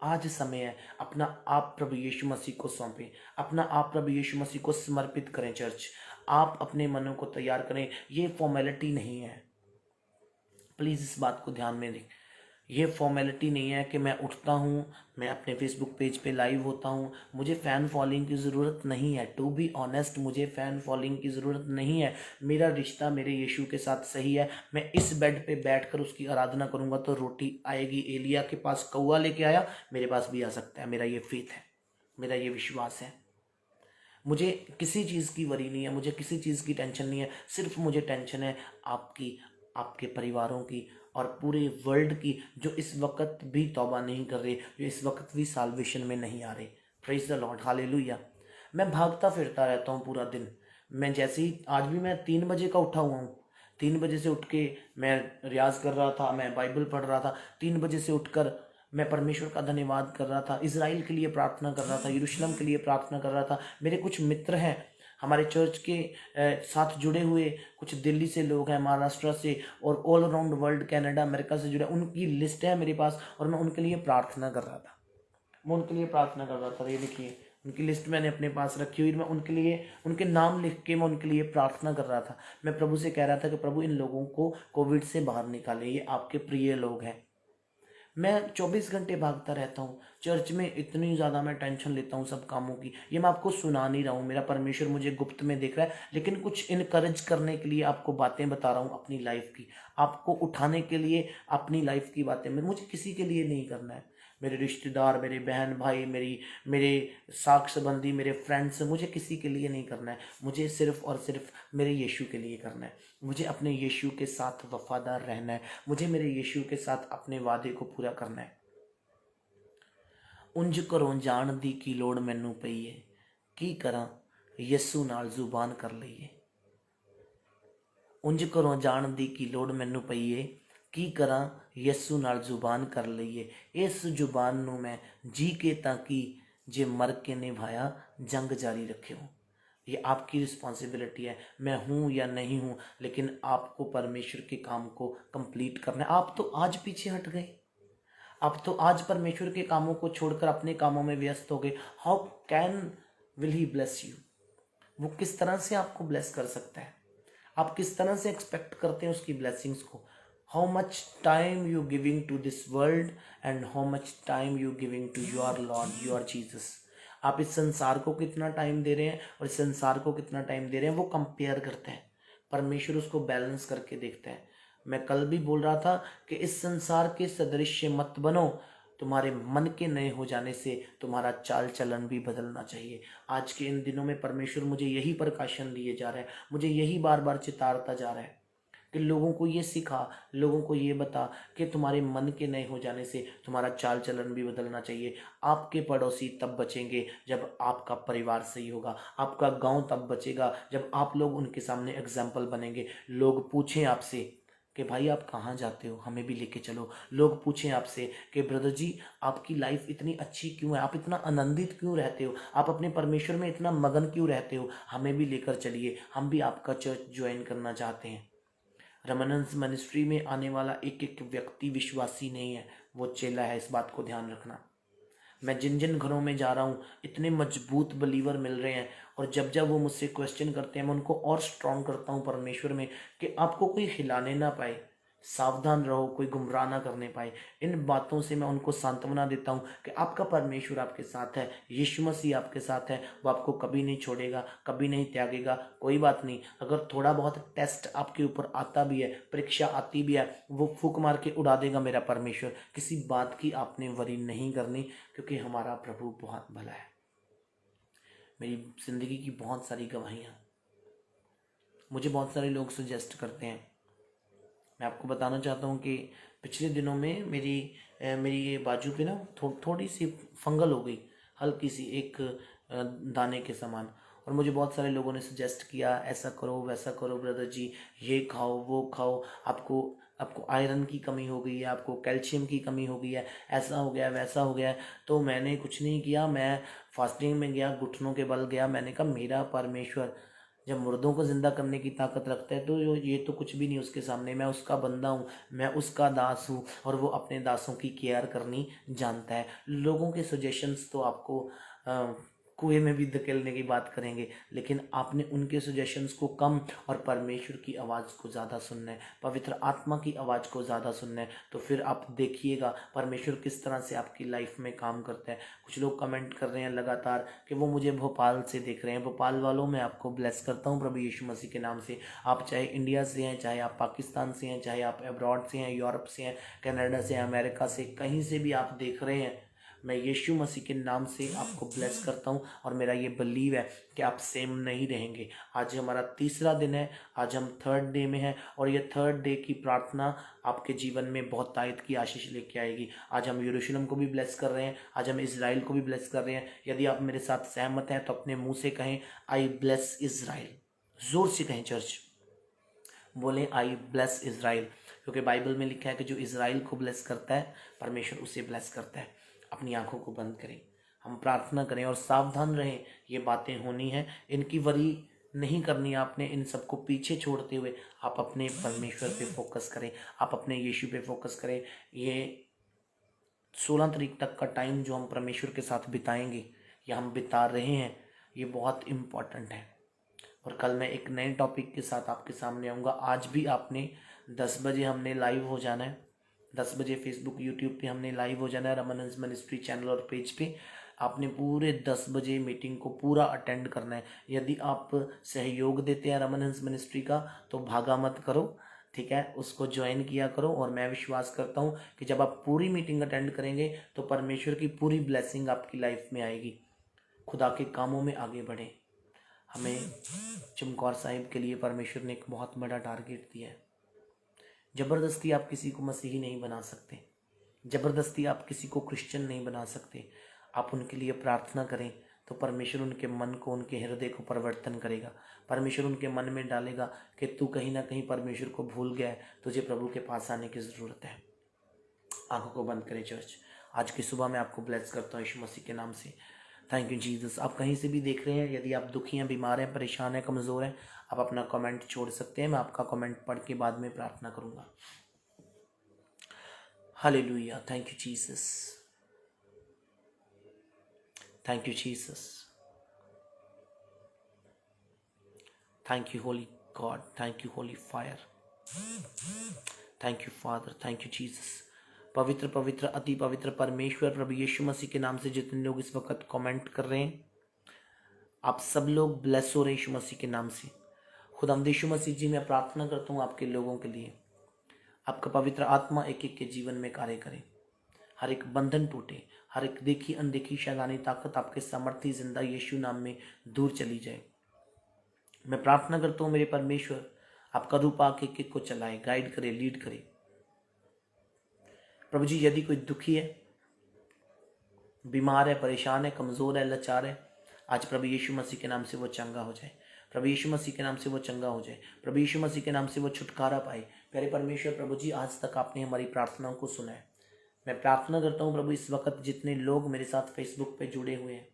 आज समय है, अपना आप प्रभु यीशु मसीह को सौंपें, अपना आप प्रभु यीशु मसीह को समर्पित करें। चर्च, आप अपने मनों को तैयार करें। ये फॉर्मेलिटी नहीं है, प्लीज़ इस बात को ध्यान में दें। ये फॉर्मेलिटी नहीं है कि मैं उठता हूँ, मैं अपने फेसबुक पेज पे लाइव होता हूँ, मुझे फ़ैन फॉलोइंग की ज़रूरत नहीं है। टू बी ऑनेस्ट, मुझे फ़ैन फॉलोइंग की ज़रूरत नहीं है। मेरा रिश्ता मेरे यीशु के साथ सही है। मैं इस बेड पे बैठकर उसकी आराधना करूँगा तो रोटी आएगी। एलिया के पास कौवा लेके आया, मेरे पास भी आ सकता है। मेरा ये फेथ है, मेरा ये विश्वास है। मुझे किसी चीज़ की वरी नहीं है, मुझे किसी चीज़ की टेंशन नहीं है। सिर्फ मुझे टेंशन है आपकी, आपके परिवारों की और पूरे वर्ल्ड की, जो इस वक्त भी तौबा नहीं कर रहे, जो इस वक्त भी साल्वेशन में नहीं आ रहे। Praise the lord, hallelujah. मैं भागता फिरता रहता हूँ पूरा दिन। मैं जैसे ही, आज भी मैं 3 बजे का उठा हुआ हूँ। 3 बजे से उठ के मैं रियाज कर रहा था, मैं बाइबल पढ़ रहा था। 3 बजे से उठकर मैं परमेश्वर का धन्यवाद कर रहा था, इज़राइल के लिए प्रार्थना कर रहा था, यरूशलेम के लिए प्रार्थना कर रहा था। मेरे कुछ मित्र हैं हमारे चर्च के साथ जुड़े हुए, कुछ दिल्ली से लोग हैं, महाराष्ट्र से, और all around world, Canada, America से जुड़े, उनकी लिस्ट है मेरे पास, और मैं उनके लिए प्रार्थना कर रहा था। मैं उनके लिए प्रार्थना कर रहा था। ये देखिए, उनकी लिस्ट मैंने अपने पास रखी हुई। मैं उनके लिए, उनके नाम लिख के मैं उनके लिए प्रार्थना कर रहा था। मैं प्रभु से कह रहा था कि प्रभु, इन लोगों को कोविड से बाहर निकाले, ये आपके प्रिय लोग हैं। मैं 24 घंटे भागता रहता हूँ चर्च में, इतनी ज़्यादा मैं टेंशन लेता हूँ सब कामों की। ये मैं आपको सुना नहीं रहा हूँ, मेरा परमेश्वर मुझे गुप्त में देख रहा है, लेकिन कुछ इनकरेज करने के लिए आपको बातें बता रहा हूँ अपनी लाइफ की, आपको उठाने के लिए अपनी लाइफ की बातें। मुझे किसी के लिए नहीं करना है, मेरे रिश्तेदार, मेरे बहन भाई, मेरे साक संबंधी, मेरे फ्रेंड्स, मुझे किसी के लिए नहीं करना है। मुझे सिर्फ और सिर्फ मेरे यीशु के लिए करना है। मुझे अपने यीशु के साथ वफादार रहना है। मुझे मेरे यीशु के साथ अपने वादे को पूरा करना है। उंज घरों जाण दी की लोड़ मैनू पई है, की करा यस्सू नाल जुबान कर लईए। उंज घरों जाण दी की लोड़ मैनू पई है, की करा यस्सू नाल जुबान कर लईए। इस जुबान नू मैं जी के ताकि जे मर के निभाया जंग जारी रखे हो। ये आपकी रिस्पॉन्सिबिलिटी है। मैं हूँ या नहीं हूँ, लेकिन आपको परमेश्वर के काम को कंप्लीट करना है। आप तो आज पीछे हट गए, आप तो आज परमेश्वर के कामों को छोड़कर अपने कामों में व्यस्त हो गए। How can will he bless you? वो किस तरह से आपको ब्लेस कर सकता है? आप किस तरह से एक्सपेक्ट करते हैं उसकी ब्लेसिंग्स को? How much time you giving to this world and how much time you giving to your Lord, your Jesus. आप इस संसार को कितना टाइम दे रहे हैं और इस संसार को कितना टाइम दे रहे हैं, वो कंपेयर करते हैं। परमेश्वर उसको बैलेंस करके देखता है। मैं कल भी बोल रहा था कि इस संसार के सदृश्य मत बनो। तुम्हारे मन के नए हो जाने से तुम्हारा चाल चलन भी बदलना चाहिए। आज के इन दिनों में परमेश्वर मुझे यही प्रकाशन दिए जा रहा है, मुझे यही बार बार चितारता जा रहा है कि लोगों को ये सिखा, लोगों को ये बता कि तुम्हारे मन के नए हो जाने से तुम्हारा चाल चलन भी बदलना चाहिए। आपके पड़ोसी तब बचेंगे जब आपका परिवार सही होगा। आपका गांव तब बचेगा जब आप लोग उनके सामने एग्जाम्पल बनेंगे। लोग पूछें आपसे कि भाई आप कहाँ जाते हो, हमें भी लेके चलो। लोग पूछें आपसे कि ब्रदर जी आपकी लाइफ इतनी अच्छी क्यों है, आप इतना आनंदित क्यों रहते हो, आप अपने परमेश्वर में इतना मगन क्यों रहते हो, हमें भी लेकर चलिए, हम भी आपका चर्च ज्वाइन करना चाहते हैं। रमनंस मिनिस्ट्री में आने वाला एक एक व्यक्ति विश्वासी नहीं है, वो चेला है। इस बात को ध्यान रखना। मैं जिन जिन घरों में जा रहा हूँ, इतने मजबूत बलीवर मिल रहे हैं, और जब जब वो मुझसे क्वेश्चन करते हैं, मैं उनको और स्ट्रांग करता हूँ परमेश्वर में कि आपको कोई हिलाने ना पाए, सावधान रहो, कोई गुमराह ना करने पाए। इन बातों से मैं उनको सांत्वना देता हूँ कि आपका परमेश्वर आपके साथ है, यीशु मसीह आपके साथ है, वो आपको कभी नहीं छोड़ेगा, कभी नहीं त्यागेगा। कोई बात नहीं, अगर थोड़ा बहुत टेस्ट आपके ऊपर आता भी है, परीक्षा आती भी है, वो फूक मार के उड़ा देगा मेरा परमेश्वर। किसी बात की आपने वरी नहीं करनी, क्योंकि हमारा प्रभु बहुत भला है। मेरी ज़िंदगी की बहुत सारी गवाहियाँ मुझे बहुत सारे लोग सजेस्ट करते हैं। मैं आपको बताना चाहता हूँ कि पिछले दिनों में मेरी ये बाजू पे ना थोड़ी सी फंगल हो गई, हल्की सी, एक दाने के समान। और मुझे बहुत सारे लोगों ने सजेस्ट किया, ऐसा करो वैसा करो ब्रदर जी, ये खाओ वो खाओ, आपको आपको आयरन की कमी हो गई है, आपको कैल्शियम की कमी हो गई है, ऐसा हो गया वैसा हो गया। तो मैंने कुछ नहीं किया, मैं फास्टिंग में गया, घुटनों के बल गया। मैंने कहा मेरा परमेश्वर जब मुर्दों को जिंदा करने की ताकत रखता है, तो ये तो कुछ भी नहीं उसके सामने। मैं उसका बंदा हूँ, मैं उसका दास हूँ, और वो अपने दासों की केयर करनी जानता है। लोगों के सजेशंस तो आपको कुएं में भी धकेलने की बात करेंगे, लेकिन आपने उनके सजेशंस को कम और परमेश्वर की आवाज़ को ज़्यादा सुनना है, पवित्र आत्मा की आवाज़ को ज़्यादा सुनना है। तो फिर आप देखिएगा परमेश्वर किस तरह से आपकी लाइफ में काम करता है। कुछ लोग कमेंट कर रहे हैं लगातार कि वो मुझे भोपाल से देख रहे हैं। भोपाल वालों, मैं आपको ब्लेस करता हूँ प्रभु यीशु मसीह के नाम से। आप चाहे इंडिया से हैं, चाहे आप पाकिस्तान से हैं, चाहे आप अब्रॉड से हैं, यूरोप से हैं, कनाडा से, अमेरिका से, कहीं से भी आप देख रहे हैं, मैं यीशु मसीह के नाम से आपको ब्लेस करता हूँ और मेरा ये बिलीव है कि आप सेम नहीं रहेंगे। आज हमारा तीसरा दिन है, आज हम थर्ड डे में हैं और ये थर्ड डे की प्रार्थना आपके जीवन में बहुत तायत की आशीष लेके आएगी। आज हम यरूशलेम को भी ब्लेस कर रहे हैं, आज हम इज़राइल को भी ब्लेस कर रहे हैं। यदि आप मेरे साथ सहमत हैं तो अपने मुंह से कहें, आई ब्लेस इज़राइल। जोर से कहें चर्च, बोलें आई ब्लेस इज़राइल, क्योंकि बाइबल में लिखा है कि जो इज़राइल को ब्लेस करता है परमेश्वर उसे ब्लेस करता है। अपनी आंखों को बंद करें, हम प्रार्थना करें और सावधान रहें। ये बातें होनी है, इनकी वरी नहीं करनी आपने। इन सबको पीछे छोड़ते हुए आप अपने परमेश्वर पे फोकस करें, आप अपने यीशु पे फोकस करें। ये 16 तारीख तक का टाइम जो हम परमेश्वर के साथ बिताएंगे या हम बिता रहे हैं, ये बहुत इम्पॉर्टेंट है। और कल मैं एक नए टॉपिक के साथ आपके सामने आऊँगा। आज भी आपने 10 बजे हमने लाइव हो जाना है, 10 बजे फेसबुक यूट्यूब पे हमने लाइव हो जाना है, रमन हंस मिनिस्ट्री चैनल और पेज पे। आपने पूरे 10 बजे मीटिंग को पूरा अटेंड करना है। यदि आप सहयोग देते हैं रमन हंस मिनिस्ट्री का तो भागा मत करो, ठीक है, उसको ज्वाइन किया करो। और मैं विश्वास करता हूँ कि जब आप पूरी मीटिंग अटेंड करेंगे तो परमेश्वर की पूरी ब्लेसिंग आपकी लाइफ में आएगी। खुदा के कामों में आगे बढ़ें। हमें चमकौर साहिब के लिए परमेश्वर ने एक बहुत बड़ा टारगेट दिया है। ज़बरदस्ती आप किसी को मसीही नहीं बना सकते, ज़बरदस्ती आप किसी को क्रिश्चियन नहीं बना सकते। आप उनके लिए प्रार्थना करें तो परमेश्वर उनके मन को, उनके हृदय को परिवर्तन करेगा। परमेश्वर उनके मन में डालेगा कि तू कहीं ना कहीं परमेश्वर को भूल गया है, तुझे प्रभु के पास आने की ज़रूरत है। आंखों को बंद करें चर्च। आज की सुबह मैं आपको ब्लेस करता हूँ यीशु मसीह के नाम से। Thank you Jesus. आप कहीं से भी देख रहे हैं, यदि आप दुखी हैं, बीमार हैं, परेशान हैं, कमज़ोर हैं, आप अपना कमेंट छोड़ सकते हैं। मैं आपका कमेंट पढ़ के बाद में प्रार्थना करूंगा। Hallelujah. Thank you Jesus, thank you Jesus, thank you Holi God, thank you Holi fire, thank you father, thank you Jesus. पवित्र पवित्र अति पवित्र परमेश्वर प्रभु यीशु मसीह के नाम से जितने लोग इस वक्त कमेंट कर रहे हैं, आप सब लोग ब्लेस हो रहे यीशु मसीह के नाम से। खुदावंद यीशु मसीह जी, मैं प्रार्थना करता हूँ आपके लोगों के लिए, आपका पवित्र आत्मा एक एक के जीवन में कार्य करे, हर एक बंधन टूटे, हर एक देखी अनदेखी शैतानी ताकत आपके सामर्थ्य जिंदा यीशु नाम में दूर चली जाए। मैं प्रार्थना करता हूँ मेरे परमेश्वर, आपका रूप आके एक एक को चलाए, गाइड करे, लीड करे। प्रभु जी, यदि कोई दुखी है, बीमार है, परेशान है, कमज़ोर है, लाचार है, आज प्रभु यीशु मसीह के नाम से वो चंगा हो जाए। प्रभु यीशु मसीह के नाम से वो चंगा हो जाए। प्रभु यीशु मसीह के नाम से वो छुटकारा पाए। प्यारे परमेश्वर प्रभु जी, आज तक आपने हमारी प्रार्थनाओं को सुना है। मैं प्रार्थना करता हूँ प्रभु, इस वक्त जितने लोग मेरे साथ फेसबुक पे जुड़े हुए हैं,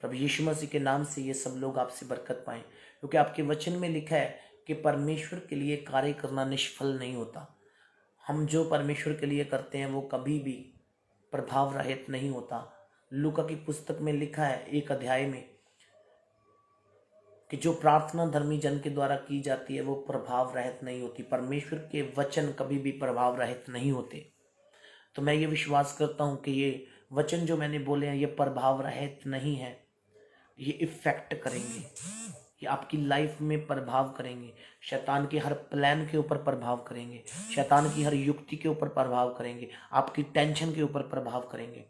प्रभु यीशु मसीह के नाम से ये सब लोग आपसे बरकत पाएं, क्योंकि आपके वचन में लिखा है कि परमेश्वर के लिए कार्य करना निष्फल नहीं होता। हम जो परमेश्वर के लिए करते हैं वो कभी भी प्रभाव रहित नहीं होता। लूका की पुस्तक में लिखा है 1 अध्याय में कि जो प्रार्थना धर्मी जन के द्वारा की जाती है वो प्रभाव रहित नहीं होती। परमेश्वर के वचन कभी भी प्रभाव रहित नहीं होते। तो मैं ये विश्वास करता हूँ कि ये वचन जो मैंने बोले हैं ये प्रभाव रहित नहीं है, ये इफेक्ट करेंगे, ये आपकी लाइफ में प्रभाव करेंगे। शैतान के हर प्लान के ऊपर प्रभाव करेंगे, शैतान की हर युक्ति के ऊपर प्रभाव करेंगे, आपकी टेंशन के ऊपर प्रभाव करेंगे,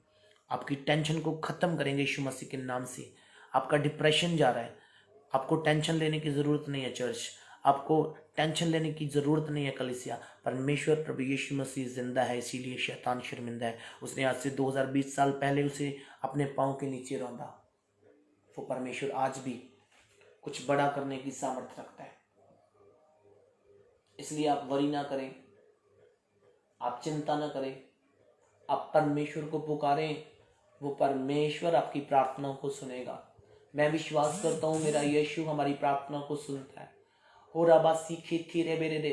आपकी टेंशन को खत्म करेंगे यीशु मसीह के नाम से। आपका डिप्रेशन जा रहा है, आपको टेंशन लेने की ज़रूरत नहीं है चर्च, आपको टेंशन लेने की ज़रूरत नहीं है कलीसिया। परमेश्वर प्रभु यीशु मसीह जिंदा है, इसीलिए शैतान शर्मिंदा है। उसने आज से 2020 साल पहले उसे अपने पाँव के नीचे रौंदा। वो परमेश्वर आज भी कुछ बड़ा करने की सामर्थ्य रखता है। इसलिए आप वरी ना करें, आप चिंता ना करें, आप परमेश्वर को पुकारें, वो परमेश्वर आपकी प्रार्थनाओं को सुनेगा। मैं विश्वास करता हूँ मेरा यीशु हमारी प्रार्थना को सुनता है। हो राबासी खिथी रे बेरे दे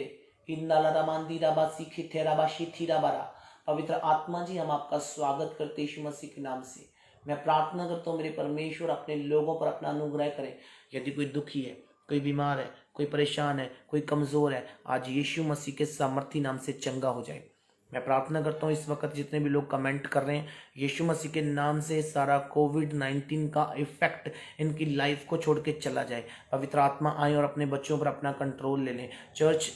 इंदाला रामांदी राबासी खिथे राबाशी थी राबारा। पवित्र आत्मा जी, हम आपका स्वागत करते यीशु मसीह के नाम से। मैं प्रार्थना करता हूँ मेरे परमेश्वर अपने लोगों पर अपना अनुग्रह करें। यदि कोई दुखी है, कोई बीमार है, कोई परेशान है, कोई कमज़ोर है, आज यीशु मसीह के सामर्थी नाम से चंगा हो जाए। मैं प्रार्थना करता हूँ इस वक्त जितने भी लोग कमेंट कर रहे हैं, यीशु मसीह के नाम से सारा कोविड-19 का इफेक्ट इनकी लाइफ को छोड़ के चला जाए। पवित्र आत्मा आए और अपने बच्चों पर अपना कंट्रोल ले लें। चर्च,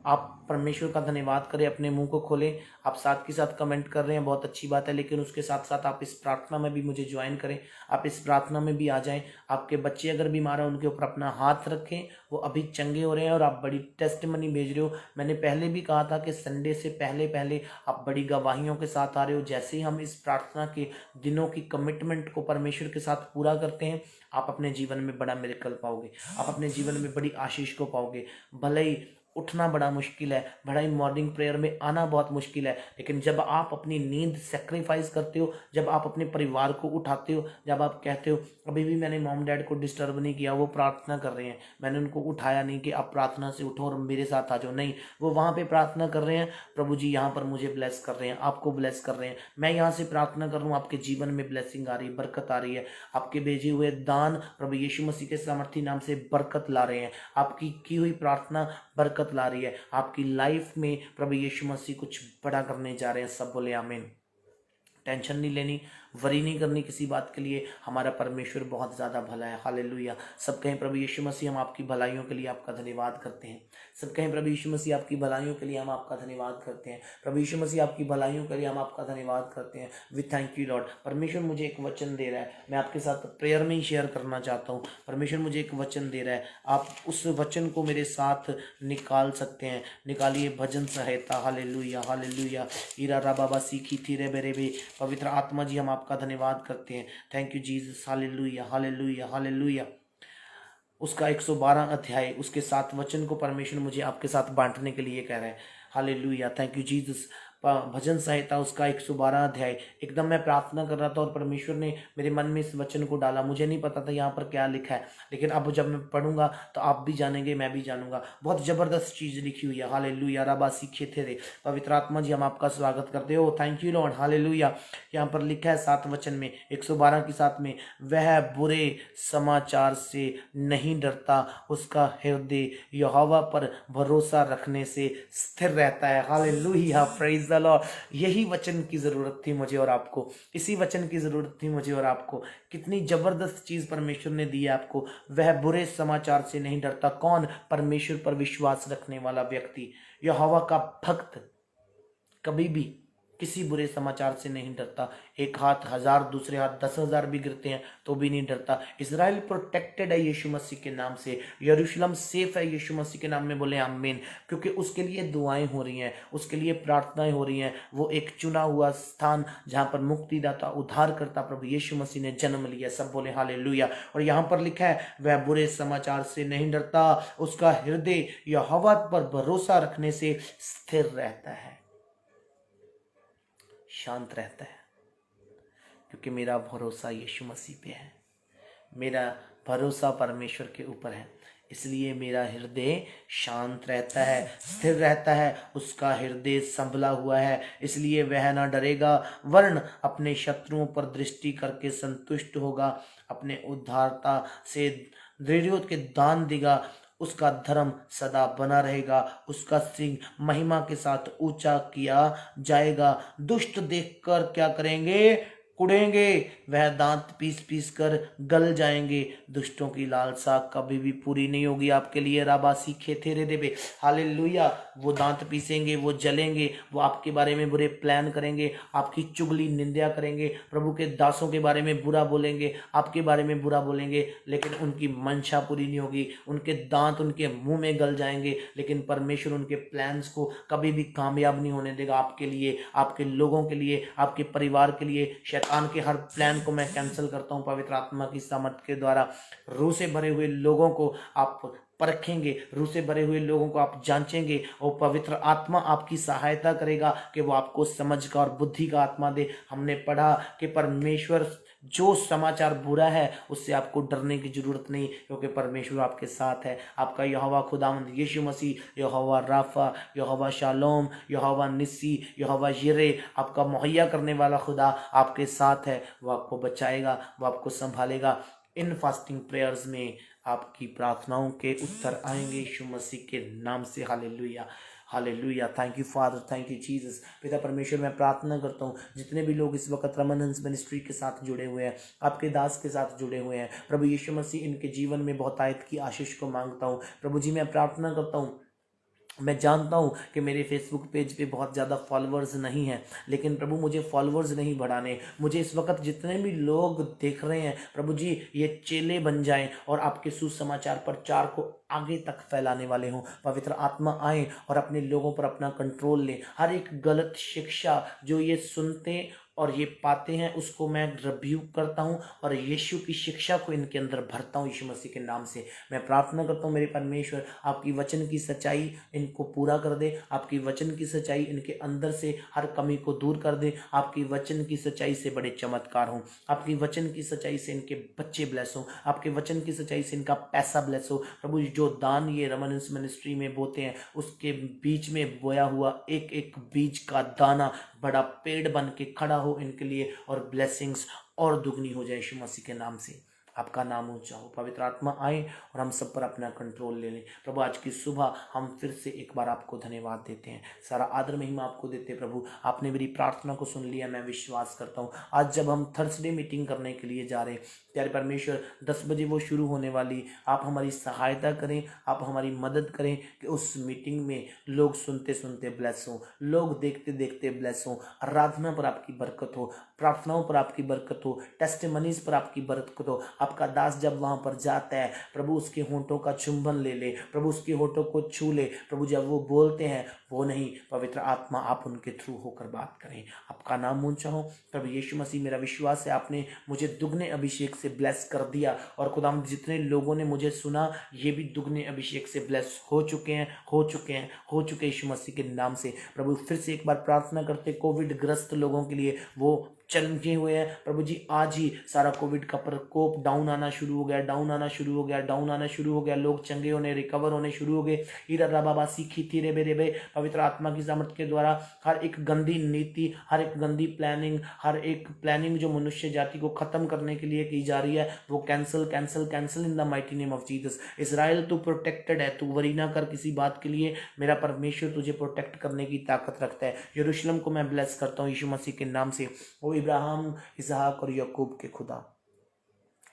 आप परमेश्वर का धन्यवाद करें, अपने मुंह को खोलें। आप साथ के साथ कमेंट कर रहे हैं, बहुत अच्छी बात है, लेकिन उसके साथ साथ आप इस प्रार्थना में भी मुझे ज्वाइन करें, आप इस प्रार्थना में भी आ जाएं। आपके बच्चे अगर बीमार हैं उनके ऊपर अपना हाथ रखें, वो अभी चंगे हो रहे हैं और आप बड़ी टेस्टिमनी भेज रहे हो। मैंने पहले भी कहा था कि संडे से पहले पहले आप बड़ी गवाहियों के साथ आ रहे हो। जैसे ही हम इस प्रार्थना के दिनों की कमिटमेंट को परमेश्वर के साथ पूरा करते हैं, आप अपने जीवन में बड़ा मिरेकल पाओगे, आप अपने जीवन में बड़ी आशीष को पाओगे। भले ही उठना बड़ा मुश्किल है, बड़ा ही मॉर्निंग प्रेयर में आना बहुत मुश्किल है, लेकिन जब आप अपनी नींद सेक्रीफाइस करते हो, जब आप अपने परिवार को उठाते हो, जब आप कहते हो अभी भी मैंने मॉम डैड को डिस्टर्ब नहीं किया, वो प्रार्थना कर रहे हैं, मैंने उनको उठाया नहीं कि आप प्रार्थना से उठो और मेरे साथ आ जाओ, नहीं, वो वहाँ पे प्रार्थना कर रहे हैं, प्रभु जी यहाँ पर मुझे ब्लेस कर रहे हैं, आपको ब्लेस कर रहे हैं, मैं यहाँ से प्रार्थना कर रहा हूँ, आपके जीवन में ब्लेसिंग आ रही है, बरकत आ रही है। आपके भेजे हुए दान प्रभु यीशु मसीह के सामर्थी नाम से बरकत ला रहे हैं, आपकी की हुई प्रार्थना बरकत ला रही है। आपकी लाइफ में प्रभु यीशु मसीह कुछ बड़ा करने जा रहे हैं। सब बोले आमीन। टेंशन नहीं लेनी, वरी नहीं करनी किसी बात के लिए, हमारा परमेश्वर बहुत ज़्यादा भला है। हालेलुया। सब कहें प्रभु यीशु मसीह हम आपकी भलाइयों के लिए आपका धन्यवाद करते हैं। सब कहें प्रभु यीशु मसीह आपकी भलाइयों के लिए हम आपका धन्यवाद करते हैं। प्रभु यीशु मसीह आपकी भलाइयों के लिए हम आपका धन्यवाद करते हैं। We thank you Lord. परमेश्वर मुझे एक वचन दे रहा है, मैं आपके साथ प्रेयर में ही शेयर करना चाहता हूँ। परमेश्वर मुझे एक वचन दे रहा है, आप उस वचन को मेरे साथ निकाल सकते हैं। निकालिए भजन संहिता। Hallelujah hallelujah. ईरा रा बाबा सीखी थी रे बेरे बे। पवित्र आत्मा जी हम आपका धन्यवाद करते हैं। Thank you Jesus. Hallelujah hallelujah hallelujah. उसका 112 अध्याय उसके 7 वचन को परमेश्वर मुझे आपके साथ बांटने के लिए कह रहे हैं। हालेलुया। Thank you Jesus. भजन संहिता उसका 112 अध्याय। एकदम मैं प्रार्थना कर रहा था और परमेश्वर ने मेरे मन में इस वचन को डाला। मुझे नहीं पता था यहाँ पर क्या लिखा है, लेकिन अब जब मैं पढ़ूंगा तो आप भी जानेंगे, मैं भी जानूंगा। बहुत जबरदस्त चीज लिखी हुई है। हालेलुया। रबा सीखे थे रे। पवित्र आत्मा जी हम आपका स्वागत करते हो। Thank you Lord. हालेलुया। यहाँ पर लिखा है 7 वचन में 112 के साथ में, वह बुरे समाचार से नहीं डरता, उसका हृदय यहोवा पर भरोसा रखने से स्थिर रहता है। हालेलुया। Praise the Lord. यही वचन की जरूरत थी मुझे और आपको, इसी वचन की जरूरत थी मुझे और आपको। कितनी जबरदस्त चीज परमेश्वर ने दी है आपको। वह बुरे समाचार से नहीं डरता। कौन? परमेश्वर पर विश्वास रखने वाला व्यक्ति, यहोवा का भक्त कभी भी किसी बुरे समाचार से नहीं डरता। एक हाथ 1000, दूसरे हाथ 10,000 भी गिरते हैं तो भी नहीं डरता। इजराइल प्रोटेक्टेड है यीशु मसीह के नाम से। यरूशलेम सेफ है यीशु मसीह के नाम में। बोले आमीन। क्योंकि उसके लिए दुआएं हो रही हैं, उसके लिए प्रार्थनाएं हो रही हैं। वो एक चुना हुआ स्थान जहां पर मुक्तिदाता उद्धार करता प्रभु यीशु मसीह ने जन्म लिया। सब बोले हालेलुया। और यहाँ पर लिखा है वह बुरे समाचार से नहीं डरता, उसका हृदय यहोवा पर भरोसा रखने से स्थिर रहता है, शांत रहता है। क्योंकि मेरा भरोसा यीशु मसीह पे है, मेरा भरोसा परमेश्वर के ऊपर है, इसलिए मेरा हृदय शांत रहता है, स्थिर रहता है। उसका हृदय संभला हुआ है, इसलिए वह ना डरेगा, वरन अपने शत्रुओं पर दृष्टि करके संतुष्ट होगा। अपने उद्धारता से दृढ़ के दान देगा। उसका धर्म सदा बना रहेगा, उसका सिंह महिमा के साथ ऊंचा किया जाएगा। दुष्ट देखकर क्या करेंगे? कुड़ेंगे, वह दांत पीस पीस कर गल जाएंगे। दुष्टों की लालसा कभी भी पूरी नहीं होगी आपके लिए। राबासी खेतेरे देवे। हालेलुया। वो दांत पीसेंगे, वो जलेंगे, वो आपके बारे में बुरे प्लान करेंगे, आपकी चुगली निंदा करेंगे, प्रभु के दासों के बारे में बुरा बोलेंगे, आपके बारे में बुरा बोलेंगे, लेकिन उनकी मंशा पूरी नहीं होगी। उनके दांत उनके मुंह में गल जाएंगे, लेकिन परमेश्वर उनके प्लान्स को कभी भी कामयाब नहीं होने देगा आपके लिए, आपके लोगों के लिए, आपके परिवार के लिए। शैतान के हर प्लान को मैं कैंसिल करता हूं पवित्र आत्मा की सामर्थ के द्वारा। रूह से भरे हुए लोगों को आप परखेंगे, रूह से भरे हुए लोगों को आप जांचेंगे, और पवित्र आत्मा आपकी सहायता करेगा कि वो आपको समझ का और बुद्धि का आत्मा दे। हमने पढ़ा कि परमेश्वर जो समाचार बुरा है उससे आपको डरने की जरूरत नहीं, क्योंकि परमेश्वर आपके साथ है। आपका यहोवा खुदावंद यीशु मसीह, यहोवा राफा, यहोवा शालोम, यहोवा निस्सी, यहोवा यिरे, आपका मुहैया करने वाला खुदा आपके साथ है। वो आपको बचाएगा, वो आपको संभालेगा। इन फास्टिंग प्रेयर्स में आपकी प्रार्थनाओं के उत्तर आएंगे यीशु मसीह के नाम से। Hallelujah hallelujah. Thank you father, thank you Jesus. पिता परमेश्वर मैं प्रार्थना करता हूँ जितने भी लोग इस वक्त रमन हंस मिनिस्ट्री के साथ जुड़े हुए हैं, आपके दास के साथ जुड़े हुए हैं, प्रभु यीशु मसीह इनके जीवन में बहुत आयत की आशीष को मांगता हूँ। प्रभु जी मैं प्रार्थना करता हूँ मैं जानता हूँ कि मेरे फेसबुक पेज पे बहुत ज़्यादा फॉलोअर्स नहीं हैं, लेकिन प्रभु मुझे फॉलोअर्स नहीं बढ़ाने, मुझे इस वक्त जितने भी लोग देख रहे हैं प्रभु जी ये चेले बन जाएं और आपके सुसमाचार प्रचार को आगे तक फैलाने वाले हों। पवित्र आत्मा आए और अपने लोगों पर अपना कंट्रोल ले। हर एक गलत शिक्षा जो ये सुनते और ये पाते हैं उसको मैं रिब्यूक करता हूँ और यीशु की शिक्षा को इनके अंदर भरता हूँ। यीशु मसीह के नाम से मैं प्रार्थना करता हूँ मेरे परमेश्वर, आपकी वचन की सच्चाई इनको पूरा कर दे, आपकी वचन की सच्चाई इनके अंदर से हर कमी को दूर कर दे, आपकी वचन की सच्चाई से बड़े चमत्कार हों, आपकी वचन की सच्चाई से इनके बच्चे ब्लेस हों, आपके वचन की सच्चाई से इनका पैसा ब्लेस हो। प्रभु जो दान ये रमन मिनिस्ट्री में बोते हैं उसके बीच में बोया हुआ एक एक बीज का दाना बड़ा पेड़ बन के खड़ा हो इनके लिए और ब्लेसिंग्स और दुगनी हो जाए यीशु मसीह के नाम से। आपका नाम ऊंचा हो, पवित्र आत्मा आए और हम सब पर अपना कंट्रोल ले लें। प्रभु आज की सुबह हम फिर से एक बार आपको धन्यवाद देते हैं, सारा आदर महिमा आपको देते हैं। प्रभु आपने मेरी प्रार्थना को सुन लिया, मैं विश्वास करता हूँ आज जब हम थर्सडे मीटिंग करने के लिए जा रहे हैं प्यारे परमेश्वर 10 बजे वो शुरू होने वाली, आप हमारी सहायता करें, आप हमारी मदद करें कि उस मीटिंग में लोग सुनते सुनते ब्लेस हों, लोग देखते देखते ब्लेस हों, आराधना पर आपकी बरकत हो, प्रार्थनाओं पर आपकी बरकत हो, टेस्टिमनीज पर आपकी बरकत हो। आपका दास जब वहाँ पर जाता है प्रभु उसके होंठों का चुंबन ले ले, प्रभु उसके होंठों को छू ले, प्रभु जब वो बोलते हैं वो नहीं, पवित्र आत्मा आप उनके थ्रू होकर बात करें। आपका नाम ऊंचा हो प्रभु यीशु मसीह। मेरा विश्वास है आपने मुझे दुगने अभिषेक से ब्लेस कर दिया और खुदा जितने लोगों ने मुझे सुना ये भी दुगने अभिषेक से ब्लेस हो चुके हैं यीशु मसीह के नाम से। प्रभु फिर से एक बार प्रार्थना करते कोविड ग्रस्त लोगों के लिए, वो चलके हुए हैं प्रभु जी, आज ही सारा कोविड का प्रकोप डाउन आना शुरू हो गया, लोग चंगे होने रिकवर होने शुरू हो गए। हीरा बाबा सीखी थी रे बेरे बे, पवित्र आत्मा की सामर्थ के द्वारा हर एक गंदी नीति, हर एक गंदी प्लानिंग, हर एक प्लानिंग जो मनुष्य जाति को खत्म करने के लिए की जा रही है वो cancel in the mighty name of Jesus. Israel तू प्रोटेक्टेड है, तू वरी ना कर किसी बात के लिए, मेरा परमेश्वर तुझे प्रोटेक्ट करने की ताकत रखता है। यरूशलेम को मैं ब्लेस करता हूँ यीशु मसीह के नाम से। वो इब्राहिम, इसहाक और याकूब के खुदा,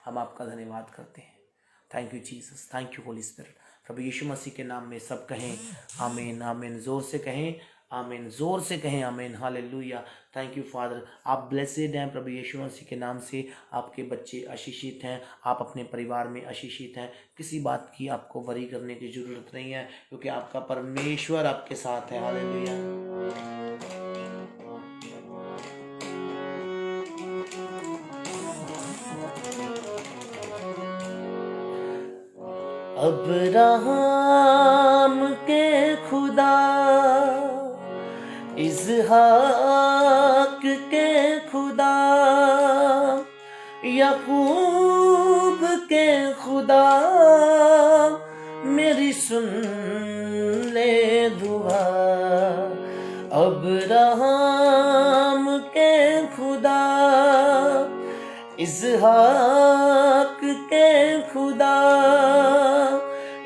हम आपका धन्यवाद करते हैं। Thank you Jesus, thank you holy spirit. प्रभु यीशु मसीह के नाम में सब कहें आमीन आमीन, जोर से कहें आमीन, जोर से कहें आमीन, हालेलुया। थैंक यू फादर, आप ब्लेसेड हैं प्रभु यीशु मसीह के नाम से। आपके बच्चे आशीषित हैं, आप अपने परिवार में आशीषित हैं, किसी बात की आपको वरी करने की जरूरत नहीं है क्योंकि आपका परमेश्वर आपके साथ है। हालेलुया। अब्राहम के खुदा, इसहाक के खुदा, याकूब के खुदा, मेरी सुन ले दुआ। अब्राहम के खुदा, इसहाक के खुदा,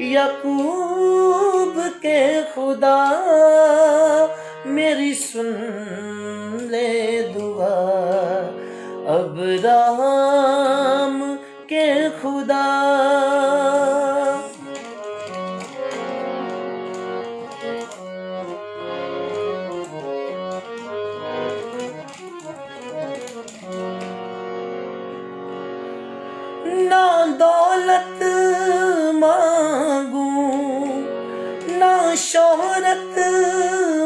याकूब के खुदा, मेरी सुन ले दुआ। अब्राहम के खुदा। ना दौलत मांगू, ना शोहरत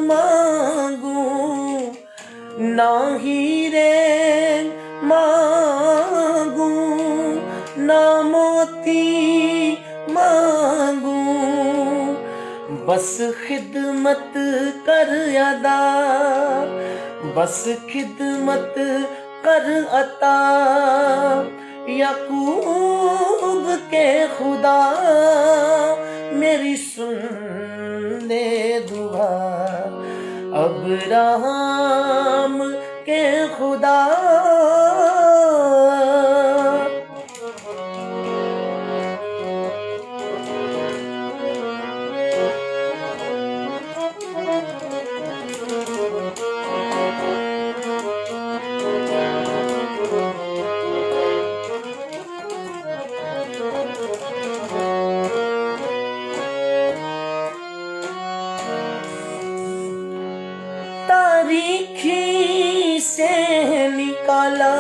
मांगू, ना हीरे मांगू, ना मोती मांगू, बस खिदमत कर अदा, बस खिदमत कर अता। याकूब के खुदा, मेरी सुन ले दुआ। अब्राहम के खुदा, काला,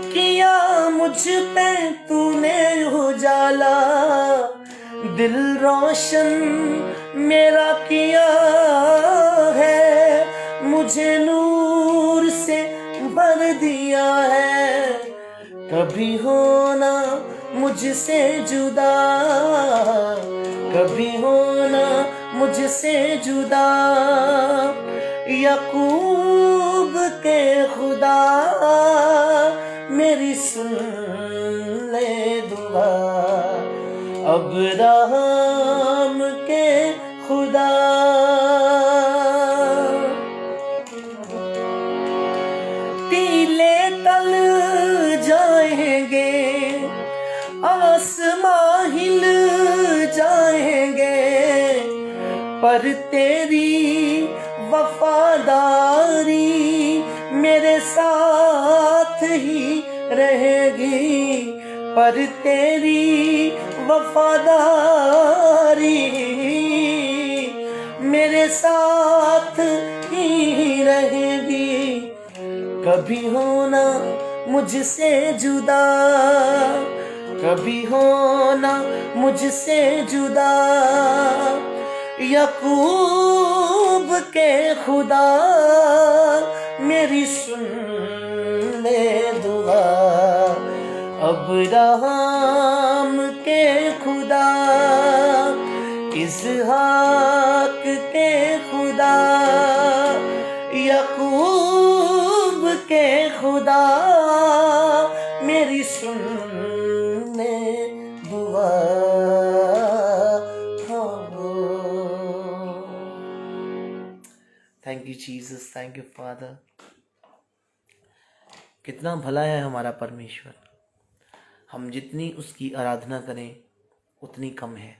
किया मुझ पे तूने उजाला, दिल रोशन मेरा किया है, मुझे नूर से भर दिया है। कभी होना मुझसे जुदा, कभी होना मुझसे जुदा, याकूब के खुदा मेरी सुन ले दुआ, अब्राहम के खुदा। टीले तल जाएंगे, आसमां हिल जाएंगे, पर तेरी वफादारी मेरे साथ ही रहेगी, पर तेरी वफादारी मेरे साथ ही रहेगी। कभी होना मुझसे जुदा, कभी होना मुझसे जुदा, याकूब के खुदा मेरी सुन ले दुआ, अब्राहम के खुदा, इसहाक के खुदा, याकूब के खुदा मेरी सुन ले दुआ। Thank you Jesus, thank you father. कितना भला है हमारा परमेश्वर। हम जितनी उसकी आराधना करें उतनी कम है,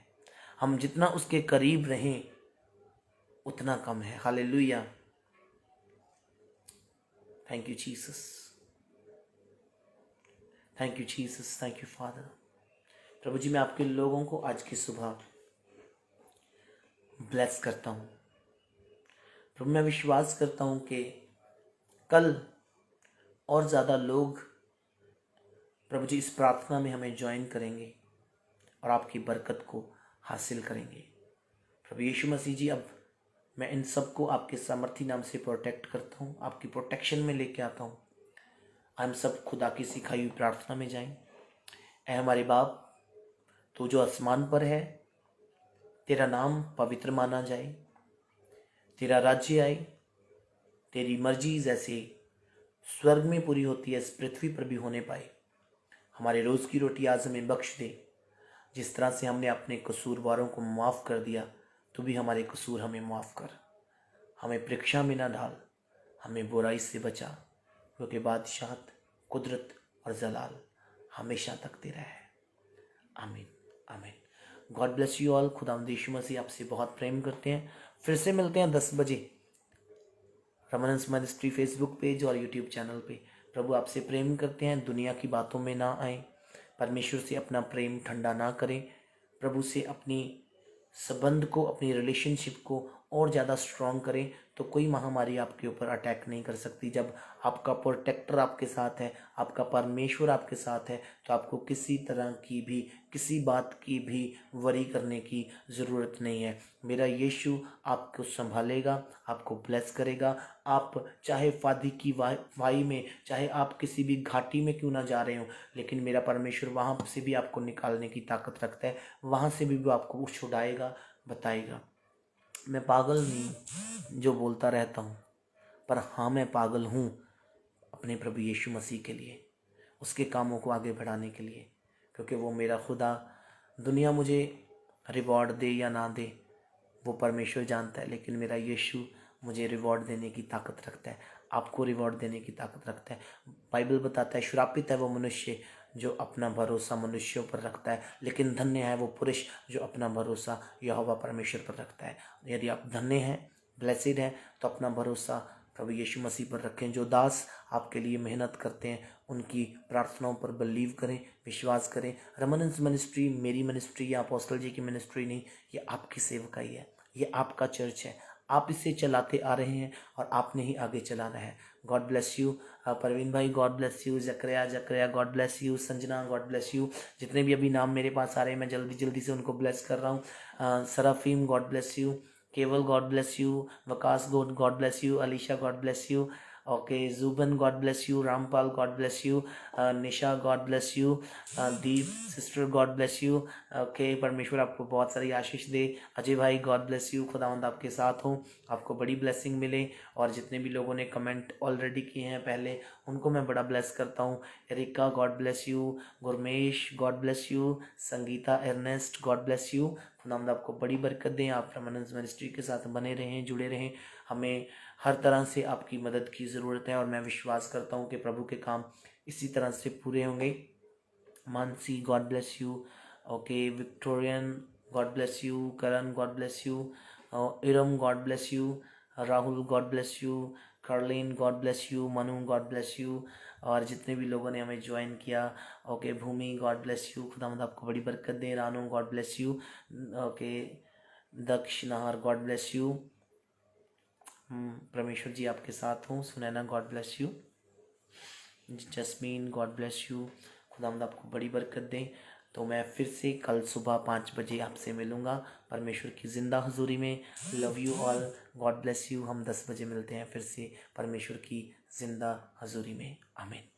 हम जितना उसके करीब रहें उतना कम है। Hallelujah, thank you Jesus, thank you Jesus, thank you father. प्रभु जी, मैं आपके लोगों को आज की सुबह ब्लेस करता हूँ। प्रभु, मैं विश्वास करता हूँ कि कल और ज़्यादा लोग प्रभु जी इस प्रार्थना में हमें ज्वाइन करेंगे और आपकी बरकत को हासिल करेंगे। प्रभु यीशु मसीह जी, अब मैं इन सबको आपके सामर्थी नाम से प्रोटेक्ट करता हूँ, आपकी प्रोटेक्शन में लेके आता हूँ। हम सब खुदा की सिखाई हुई प्रार्थना में जाएं। ऐ हमारे बाप, तू जो आसमान पर है, तेरा नाम पवित्र माना जाए, तेरा राज्य आए, तेरी मर्जी जैसे स्वर्ग में पूरी होती है इस पृथ्वी पर भी होने पाए। हमारे रोज़ की रोटी आज हमें बख्श दे, जिस तरह से हमने अपने कसूरवारों को माफ़ कर दिया, तू भी हमारे कसूर हमें माफ़ कर। हमें परीक्षा में ना डाल, हमें बुराई से बचा, क्योंकि बादशाहत, कुदरत और जलाल हमेशा तक तेरा है। आमीन, आमीन। God bless you all. खुदावंद यीशु मसीह आपसे बहुत प्रेम करते हैं। फिर से मिलते हैं 10 बजे रमनंस मिनिस्ट्री फेसबुक पेज और यूट्यूब चैनल पे। प्रभु आपसे प्रेम करते हैं, दुनिया की बातों में ना आए, परमेश्वर से अपना प्रेम ठंडा ना करें, प्रभु से अपनी संबंध को, अपनी रिलेशनशिप को और ज़्यादा स्ट्रॉन्ग करें, तो कोई महामारी आपके ऊपर अटैक नहीं कर सकती। जब आपका प्रोटेक्टर आपके साथ है, आपका परमेश्वर आपके साथ है, तो आपको किसी तरह की भी, किसी बात की भी वरी करने की ज़रूरत नहीं है। मेरा यीशु आपको संभालेगा, आपको ब्लेस करेगा। आप चाहे फादी की वाई में, चाहे आप किसी भी घाटी में क्यों ना जा रहे हो, लेकिन मेरा परमेश्वर वहाँ से भी आपको निकालने की ताकत रखता है, वहाँ से भी वो आपको छुड़ाएगा, बताएगा। मैं पागल नहीं जो बोलता रहता हूँ, पर हाँ, मैं पागल हूँ अपने प्रभु यीशु मसीह के लिए, उसके कामों को आगे बढ़ाने के लिए, क्योंकि वो मेरा खुदा। दुनिया मुझे रिवॉर्ड दे या ना दे वो परमेश्वर जानता है, लेकिन मेरा यीशु मुझे रिवॉर्ड देने की ताकत रखता है, आपको रिवॉर्ड देने की ताकत रखता है। बाइबल बताता है, श्रापित है वो मनुष्य जो अपना भरोसा मनुष्यों पर रखता है, लेकिन धन्य है वो पुरुष जो अपना भरोसा यहोवा परमेश्वर पर रखता है। यदि आप धन्य हैं, ब्लेसिड हैं, तो अपना भरोसा प्रभु यीशु मसीह पर रखें। जो दास आपके लिए मेहनत करते हैं, उनकी प्रार्थनाओं पर बिलीव करें, विश्वास करें। रमनंस मिनिस्ट्री मेरी मिनिस्ट्री या अपोस्टल जी की मिनिस्ट्री नहीं, ये आपकी सेवकाई है, ये आपका चर्च है, आप इसे चलाते आ रहे हैं और आपने ही आगे चलाना है। God bless you. परवीन भाई God bless you. Zakariya God bless you. Sanjana God bless you. जितने भी अभी नाम मेरे पास आ रहे हैं मैं जल्दी जल्दी से उनको ब्लेस कर रहा हूँ। Seraphim God bless you. Kewal God bless you. Waqas God bless you. Alisha God bless you. Okay Juban God bless you. Rampal God bless you. Nisha God bless you. Deep sister God bless you. Okay परमेश्वर आपको बहुत सारी आशीष दे। अजय भाई गॉड ब्लेस यू। खुदावंद आपके साथ हो, आपको बड़ी ब्लेसिंग मिले। और जितने भी लोगों ने कमेंट ऑलरेडी किए हैं पहले उनको मैं बड़ा ब्लेस करता हूँ। Erica God bless you. Gurmesh God bless you. Sangeeta Ernest God bless you. खुदावंद आपको बड़ी बरकत दें। आप रेमानेंस मिनिस्ट्री के साथ बने रहें, जुड़े रहें। हमें हर तरह से आपकी मदद की ज़रूरत है और मैं विश्वास करता हूँ कि प्रभु के काम इसी तरह से पूरे होंगे। Mansi God bless you. Okay Victorian God bless you. Karan God bless you. Iram God bless you. Rahul God bless you. Carlin God bless you. Manu God bless you. और जितने भी लोगों ने हमें ज्वाइन किया, okay Bhumi God bless you. खुदावंद आपको बड़ी बरकत दे। Ranu God bless you. Okay Daksh Nahar God bless you. परमेश्वर जी आपके साथ हूँ। Sunaina God bless you. Jasmine God bless you. खुदावंद आपको बड़ी बरकत दें। तो मैं फिर से कल सुबह 5 बजे आपसे मिलूँगा परमेश्वर की ज़िंदा हजूरी में। Love you all. God bless you. हम 10 बजे मिलते हैं फिर से परमेश्वर की ज़िंदा हजूरी में। आमीन।